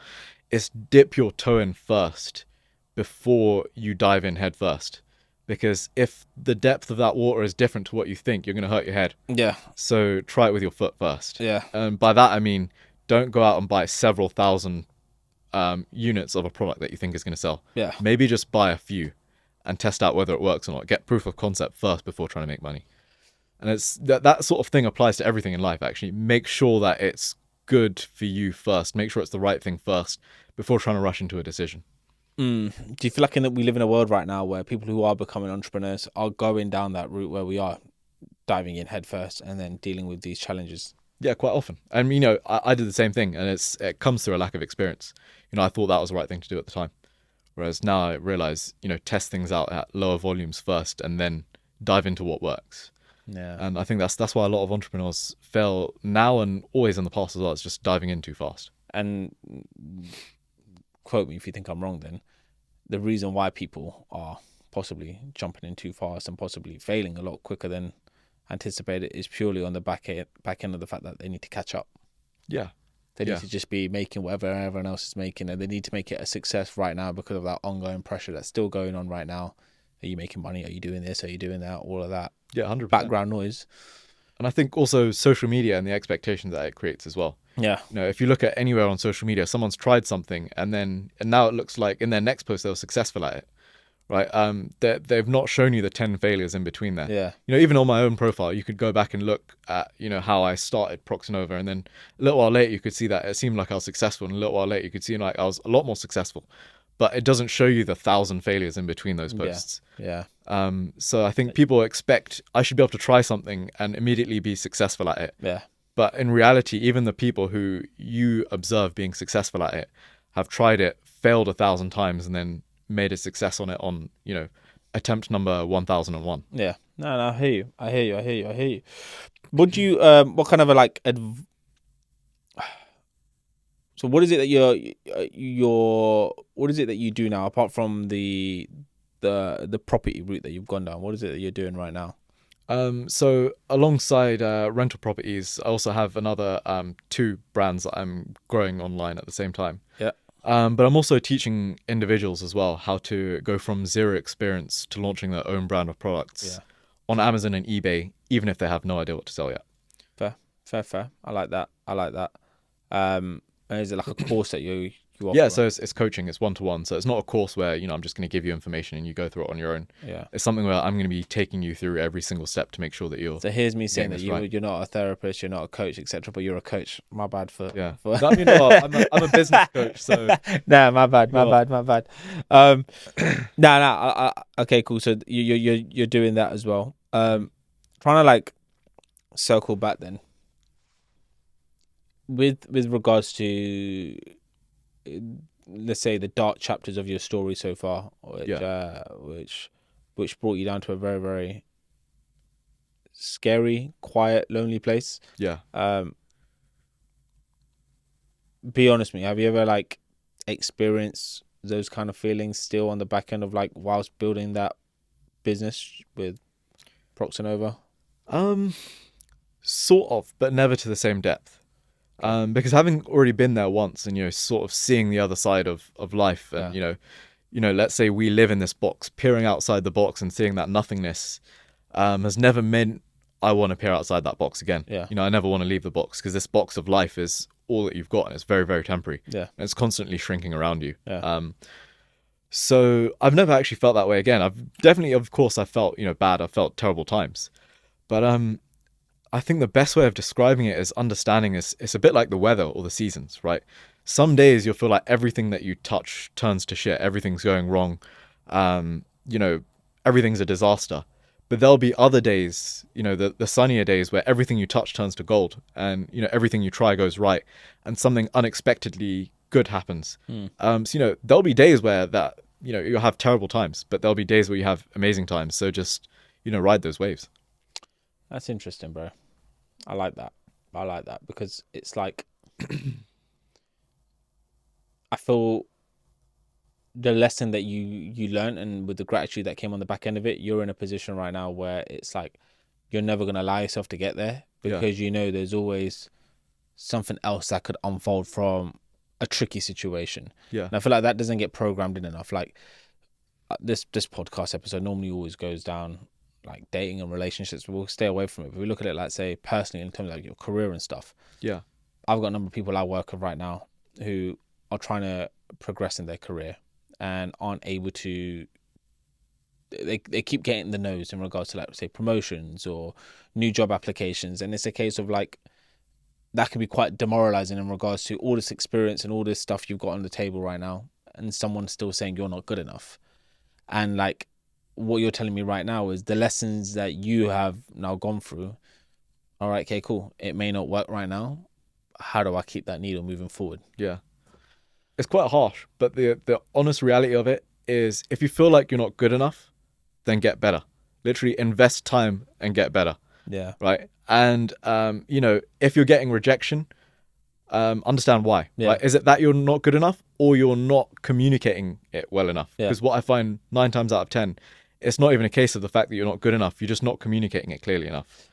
is dip your toe in first before you dive in head first. Because if the depth of that water is different to what you think, you're going to hurt your head. Yeah. So try it with your foot first. Yeah. And by that I mean, don't go out and buy several thousand units of a product that you think is going to sell. Yeah. Maybe just buy a few and test out whether it works or not. Get proof of concept first before trying to make money. And it's that sort of thing applies to everything in life, actually. Make sure that it's good for you first. Make sure it's the right thing first before trying to rush into a decision. Do you feel like we live in a world right now where people who are becoming entrepreneurs are going down that route where we are diving in head first and then dealing with these challenges? Yeah, quite often. And, I did the same thing, and it comes through a lack of experience. I thought that was the right thing to do at the time. Whereas now I realize, test things out at lower volumes first and then dive into what works. Yeah. And I think that's why a lot of entrepreneurs fail now and always in the past as well. It's just diving in too fast. And quote me if you think I'm wrong, then the reason why people are possibly jumping in too fast and possibly failing a lot quicker than anticipated is purely on the back end of the fact that they need to catch up. Yeah. They need to just be making whatever everyone else is making, and they need to make it a success right now because of that ongoing pressure that's still going on right now. Are you making money? Are you doing this? Are you doing that? All of that. Yeah, 100%. Background noise. And I think also social media and the expectations that it creates as well. Yeah. You know, if you look at anywhere on social media, someone's tried something and now it looks like in their next post they were successful at it, right? They've not shown you the 10 failures in between there. Yeah. You know, even on my own profile, you could go back and look at, you know, how I started Proxinova, and then a little while later you could see that it seemed like I was successful, and a little while later you could see like I was a lot more successful. But it doesn't show you the 1,000 failures in between those posts. Yeah. So I think people expect I should be able to try something and immediately be successful at it. Yeah. But in reality, even the people who you observe being successful at it have tried it, failed 1,000 times, and then made a success on it on, you know, attempt number 1,001. Yeah. No, I hear you. Would you, what kind of so what is it that what is it that you do now apart from the property route that you've gone down? What is it that you're doing right now? So alongside rental properties, I also have another 2 brands that I'm growing online at the same time. Yeah. But I'm also teaching individuals as well how to go from zero experience to launching their own brand of products on Amazon and eBay, even if they have no idea what to sell yet. Fair. I like that. Is it like a course that you offer? Yeah, so it's coaching, it's one-to-one. So it's not a course where, you know, I'm just going to give you information and you go through it on your own. Yeah. It's something where I'm going to be taking you through every single step to make sure that you're... So here's me saying that right. you're not a therapist, you're not a coach, etc., but you're a coach. My bad for... Yeah. For... I mean, well, I'm a business coach, so... Nah, my bad. Okay, cool. So you're doing that as well. Trying to like circle back then. With regards to, let's say, the dark chapters of your story so far, which brought you down to a very, very scary, quiet, lonely place. Yeah. Be honest with me. Have you ever like experienced those kind of feelings still on the back end of like whilst building that business with Proxinova? Sort of, but never to the same depth. Because having already been there once and, you know, sort of seeing the other side of life and, you know, let's say we live in this box, peering outside the box and seeing that nothingness has never meant I want to peer outside that box again. Yeah. You know, I never want to leave the box because this box of life is all that you've got and it's very, very temporary. Yeah. And it's constantly shrinking around you. Yeah. So I've never actually felt that way again. I've definitely, of course, I felt, you know, bad. I felt terrible times. But I think the best way of describing it is understanding it's a bit like the weather or the seasons, right? Some days you'll feel like everything that you touch turns to shit. Everything's going wrong. You know, everything's a disaster. But there'll be other days, you know, the sunnier days where everything you touch turns to gold and, you know, everything you try goes right and something unexpectedly good happens. So, you know, there'll be days where that, you know, you'll have terrible times, but there'll be days where you have amazing times. So just, you know, ride those waves. That's interesting, bro. I like that because it's like I feel the lesson that you learned and with the gratitude that came on the back end of it, you're in a position right now where it's like you're never going to allow yourself to get there because you know there's always something else that could unfold from a tricky situation. Yeah. And I feel like that doesn't get programmed in enough. Like this podcast episode normally always goes down like dating and relationships. We'll stay away from it. But we look at it like, say, personally in terms of like your career and stuff. Yeah. I've got a number of people I work with right now who are trying to progress in their career and aren't able to. They keep getting the no's in regards to like, say, promotions or new job applications. And it's a case of like, that can be quite demoralizing in regards to all this experience and all this stuff you've got on the table right now. And someone's still saying you're not good enough. And like, what you're telling me right now is the lessons that you have now gone through. All right, okay, cool. It may not work right now. How do I keep that needle moving forward? Yeah. It's quite harsh, but the honest reality of it is if you feel like you're not good enough, then get better. Literally invest time and get better. Yeah. right? And if you're getting rejection, understand why. Yeah. Right? Is it that you're not good enough, or you're not communicating it well enough? Yeah. Because what I find 9 times out of 10, it's not even a case of the fact that you're not good enough. You're just not communicating it clearly enough.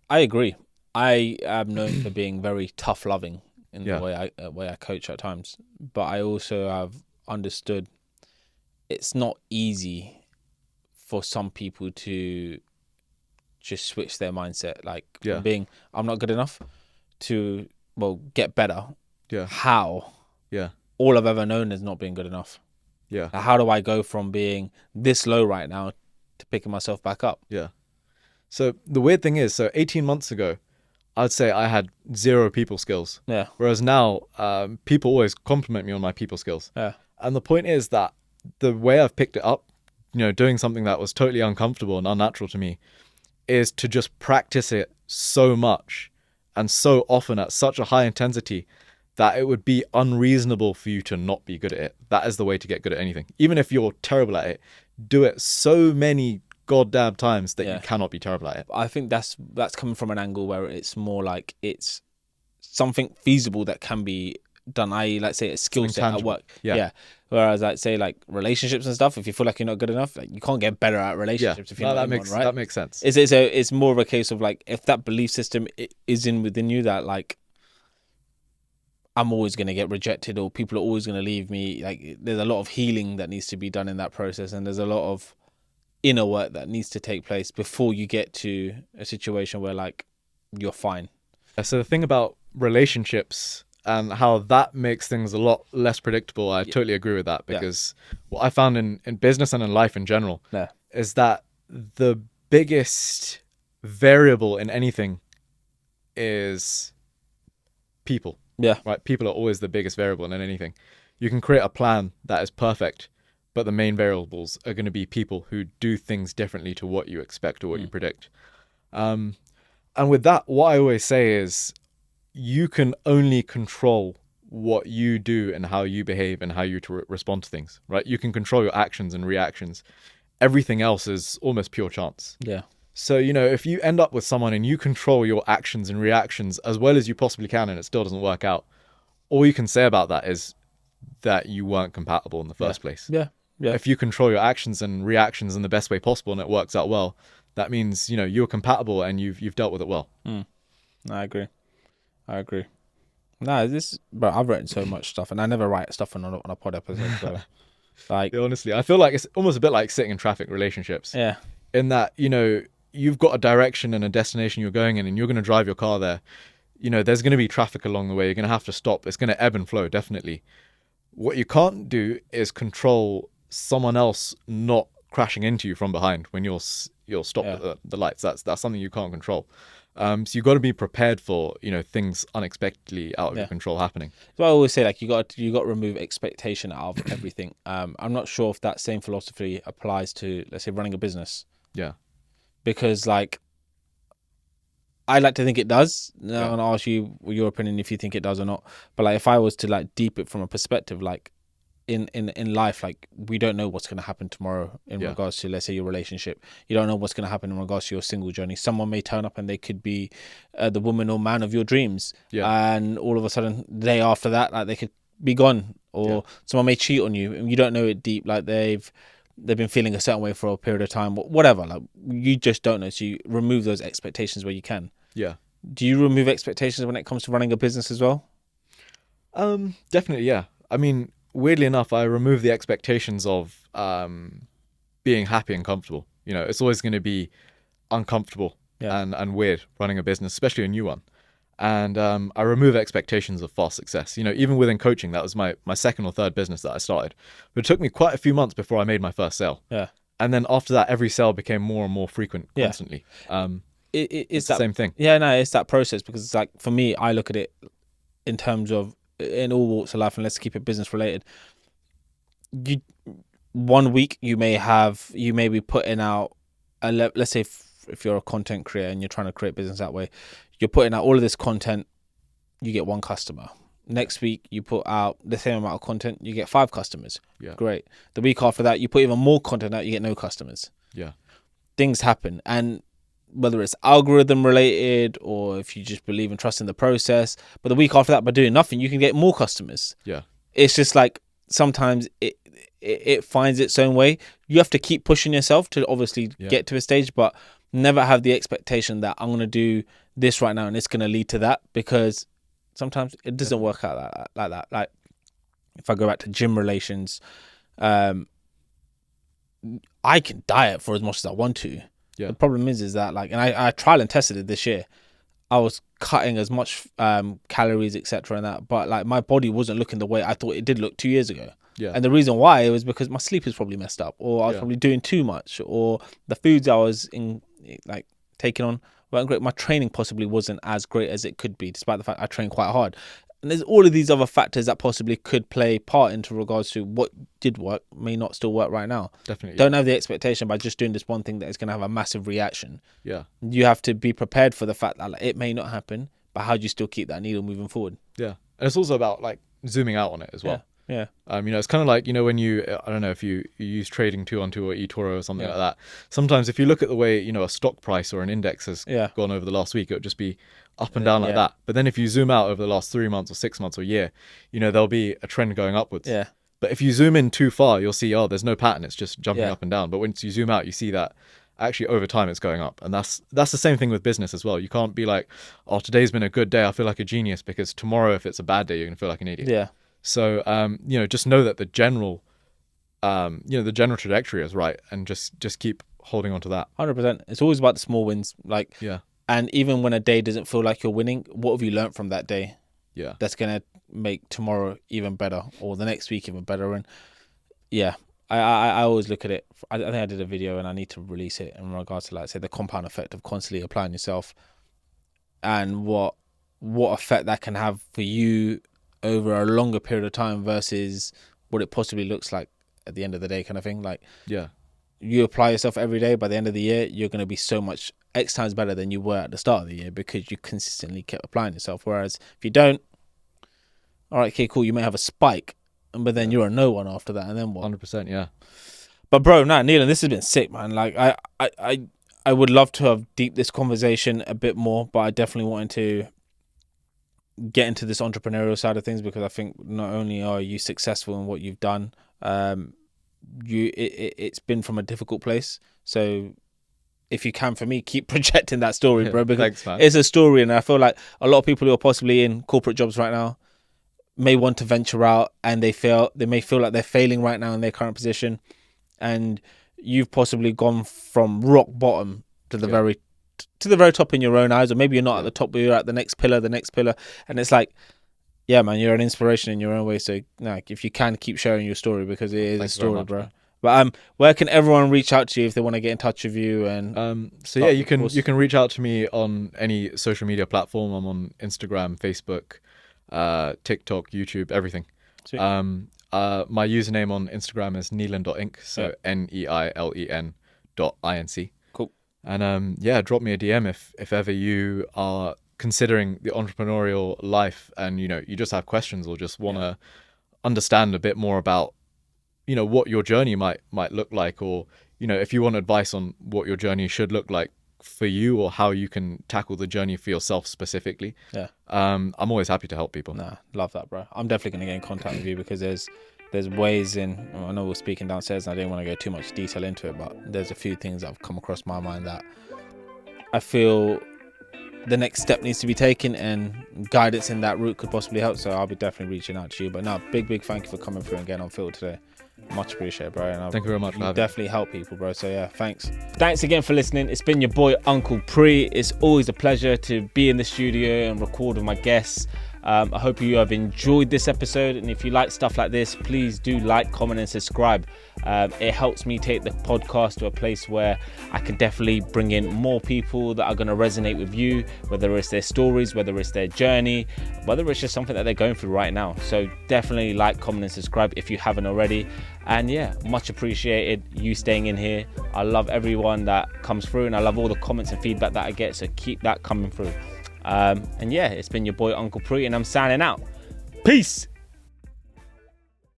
I agree. I am known for being very tough loving in Yeah. the way I coach at times, but I also have understood it's not easy for some people to just switch their mindset, like from being I'm not good enough to get better. Yeah. How? Yeah. All I've ever known is not being good enough. Yeah. Like, how do I go from being this low right now to picking myself back up? Yeah. So the weird thing is, 18 months ago, I'd say I had 0 people skills. Yeah. Whereas now, people always compliment me on my people skills. Yeah. And the point is that the way I've picked it up, doing something that was totally uncomfortable and unnatural to me, is to just practice it so much and so often at such a high intensity that it would be unreasonable for you to not be good at it. That is the way to get good at anything. Even if you're terrible at it, do it so many goddamn times that you cannot be terrible at it. I think that's coming from an angle where it's more like it's something feasible that can be done, i.e. let's say a skill set at work. Yeah. Whereas I'd say like relationships and stuff, if you feel like you're not good enough, like you can't get better at relationships if you're not in one, right? That makes sense. It's more of a case of like if that belief system is within you that like I'm always going to get rejected or people are always going to leave me, like there's a lot of healing that needs to be done in that process, and there's a lot of inner work that needs to take place before you get to a situation where like you're fine. So the thing about relationships and how that makes things a lot less predictable, I totally agree with that, because what I found in business and in life in general is that the biggest variable in anything is people. Yeah. Right? People are always the biggest variable in anything. You can create a plan that is perfect, but the main variables are going to be people who do things differently to what you expect or what you predict. And with that, what I always say is you can only control what you do and how you behave and how you respond to things, right? You can control your actions and reactions. Everything else is almost pure chance. Yeah. So, if you end up with someone and you control your actions and reactions as well as you possibly can and it still doesn't work out, all you can say about that is that you weren't compatible in the first place. Yeah. If you control your actions and reactions in the best way possible and it works out well, that means, you're compatible and you've dealt with it well. I agree. No, but I've written so much stuff and I never write stuff on a pod episode. So, like, honestly, I feel like it's almost a bit like sitting in traffic relationships. Yeah. In that, you've got a direction and a destination you're going in and you're going to drive your car there. There's going to be traffic along the way. You're going to have to stop. It's going to ebb and flow, definitely. What you can't do is control someone else not crashing into you from behind when you're stopped at the lights. That's something you can't control. So you've got to be prepared for things unexpectedly out of your control happening. So I always say like you got to remove expectation out of everything. I'm not sure if that same philosophy applies to, let's say, running a business. Yeah, because like I like to think it does. Now I'm gonna ask you your opinion if you think it does or not. But like if I was to like deep it from a perspective, like in life, like we don't know what's going to happen tomorrow in regards to, let's say, your relationship. You don't know what's going to happen in regards to your single journey. Someone may turn up and they could be the woman or man of your dreams, and all of a sudden the day after that, like they could be gone, or someone may cheat on you and you don't know it deep, like they've been feeling a certain way for a period of time, whatever, like you just don't know. So you remove those expectations where you can. Do you remove expectations when it comes to running a business as well? Definitely, yeah. I mean, weirdly enough, I remove the expectations of being happy and comfortable. It's always going to be uncomfortable and weird running a business, especially a new one. And I remove expectations of fast success. Even within coaching, that was my second or third business that I started. But it took me quite a few months before I made my first sale. Yeah. And then after that, every sale became more and more frequent constantly. It's the same thing. Yeah, no, it's that process, because it's like, for me, I look at it in terms of in all walks of life, and let's keep it business related. One week you may be putting out let's say if you're a content creator and you're trying to create business that way, you're putting out all of this content, you get 1 customer. Next week you put out the same amount of content, you get 5 customers. Yeah, great. The week after that you put even more content out, you get no customers. Yeah, things happen, and whether it's algorithm related or if you just believe and trust in the process. But the week after that, by doing nothing, you can get more customers. Yeah. It's just like sometimes it finds its own way. You have to keep pushing yourself to obviously get to a stage, but never have the expectation that I'm going to do this right now and it's going to lead to that, because sometimes it doesn't work out like that. Like if I go back to gym relations, I can diet for as much as I want to. Yeah. The problem is that like, and I trial and tested it this year. I was cutting as much calories, etc. and that, but like my body wasn't looking the way I thought it did look 2 years ago. Yeah. And the reason why it was because my sleep is probably messed up, or I was probably doing too much, or the foods I was taking on weren't great. My training possibly wasn't as great as it could be, despite the fact I train quite hard. And there's all of these other factors that possibly could play part into regards to what did work may not still work right now. Definitely. Don't have the expectation by just doing this one thing that is going to have a massive reaction. Yeah. You have to be prepared for the fact that like, it may not happen, but how do you still keep that needle moving forward? Yeah. And it's also about like zooming out on it as well. Yeah. It's kind of like, when you, I don't know if you use trading 2-on-2 or eToro or something like that. Sometimes if you look at the way, a stock price or an index has gone over the last week, it would just be up and down like that. But then if you zoom out over the last 3 months or 6 months or a year, there'll be a trend going upwards. Yeah. But if you zoom in too far, you'll see, there's no pattern. It's just jumping up and down. But once you zoom out, you see that actually over time it's going up. And that's the same thing with business as well. You can't be like, today's been a good day, I feel like a genius, because tomorrow if it's a bad day, you're going to feel like an idiot. Yeah. So, just know that the general trajectory is right, and just keep holding on to that. 100%. It's always about the small wins. Like, and even when a day doesn't feel like you're winning, what have you learned from that day? Yeah. That's going to make tomorrow even better, or the next week even better. And I always look at it. I think I did a video and I need to release it in regards to, like, say, the compound effect of constantly applying yourself and what effect that can have for you over a longer period of time versus what it possibly looks like at the end of the day, kind of thing. Like, you apply yourself every day, by the end of the year, you're going to be so much X times better than you were at the start of the year because you consistently kept applying yourself. Whereas if you don't, all right, okay, cool, you may have a spike, but then you're a no one after that, and then what? 100%, yeah. But bro, Neilen, this has been sick, man. Like, I would love to have deeped this conversation a bit more, but I definitely wanted to get into this entrepreneurial side of things, because I think not only are you successful in what you've done, it's been from a difficult place. So if you can, for me, keep projecting that story, bro, because thanks, man. It's a story, and I feel like a lot of people who are possibly in corporate jobs right now may want to venture out, and they may feel like they're failing right now in their current position, and you've possibly gone from rock bottom to the very top in your own eyes, or maybe you're not at the top, but you're at the next pillar, and it's like, yeah, man, you're an inspiration in your own way. So, if you can, keep sharing your story, because it is a story, bro. Man. But where can everyone reach out to you if they want to get in touch with you? And you can reach out to me on any social media platform. I'm on Instagram, Facebook, TikTok, YouTube, everything. Sweet. My username on Instagram is neilen.inc, so NEILEN.INC. Cool. And drop me a DM if ever you are considering the entrepreneurial life, and you just have questions, or just want to understand a bit more about what your journey might look like, or if you want advice on what your journey should look like for you, or how you can tackle the journey for yourself specifically. I'm always happy to help people. Love that, bro. I'm definitely going to get in contact with you, because there's ways in, I know we're speaking downstairs and I didn't want to go too much detail into it, but there's a few things that have come across my mind that I feel the next step needs to be taken, and guidance in that route could possibly help. So I'll be definitely reaching out to you. But big thank you for coming through and getting on Unfiltered today. Much appreciated, bro. And thank you very much for having me. Definitely help people, bro. So thanks again for listening. It's been your boy Uncle Pre. It's always a pleasure to be in the studio and record with my guests. I hope you have enjoyed this episode, and if you like stuff like this, please do like, comment and subscribe. It helps me take the podcast to a place where I can definitely bring in more people that are going to resonate with you, whether it's their stories, whether it's their journey, whether it's just something that they're going through right now. So definitely like, comment and subscribe if you haven't already. And much appreciated you staying in here. I love everyone that comes through, and I love all the comments and feedback that I get, so keep that coming through. It's been your boy Uncle Pre, and I'm signing out. Peace.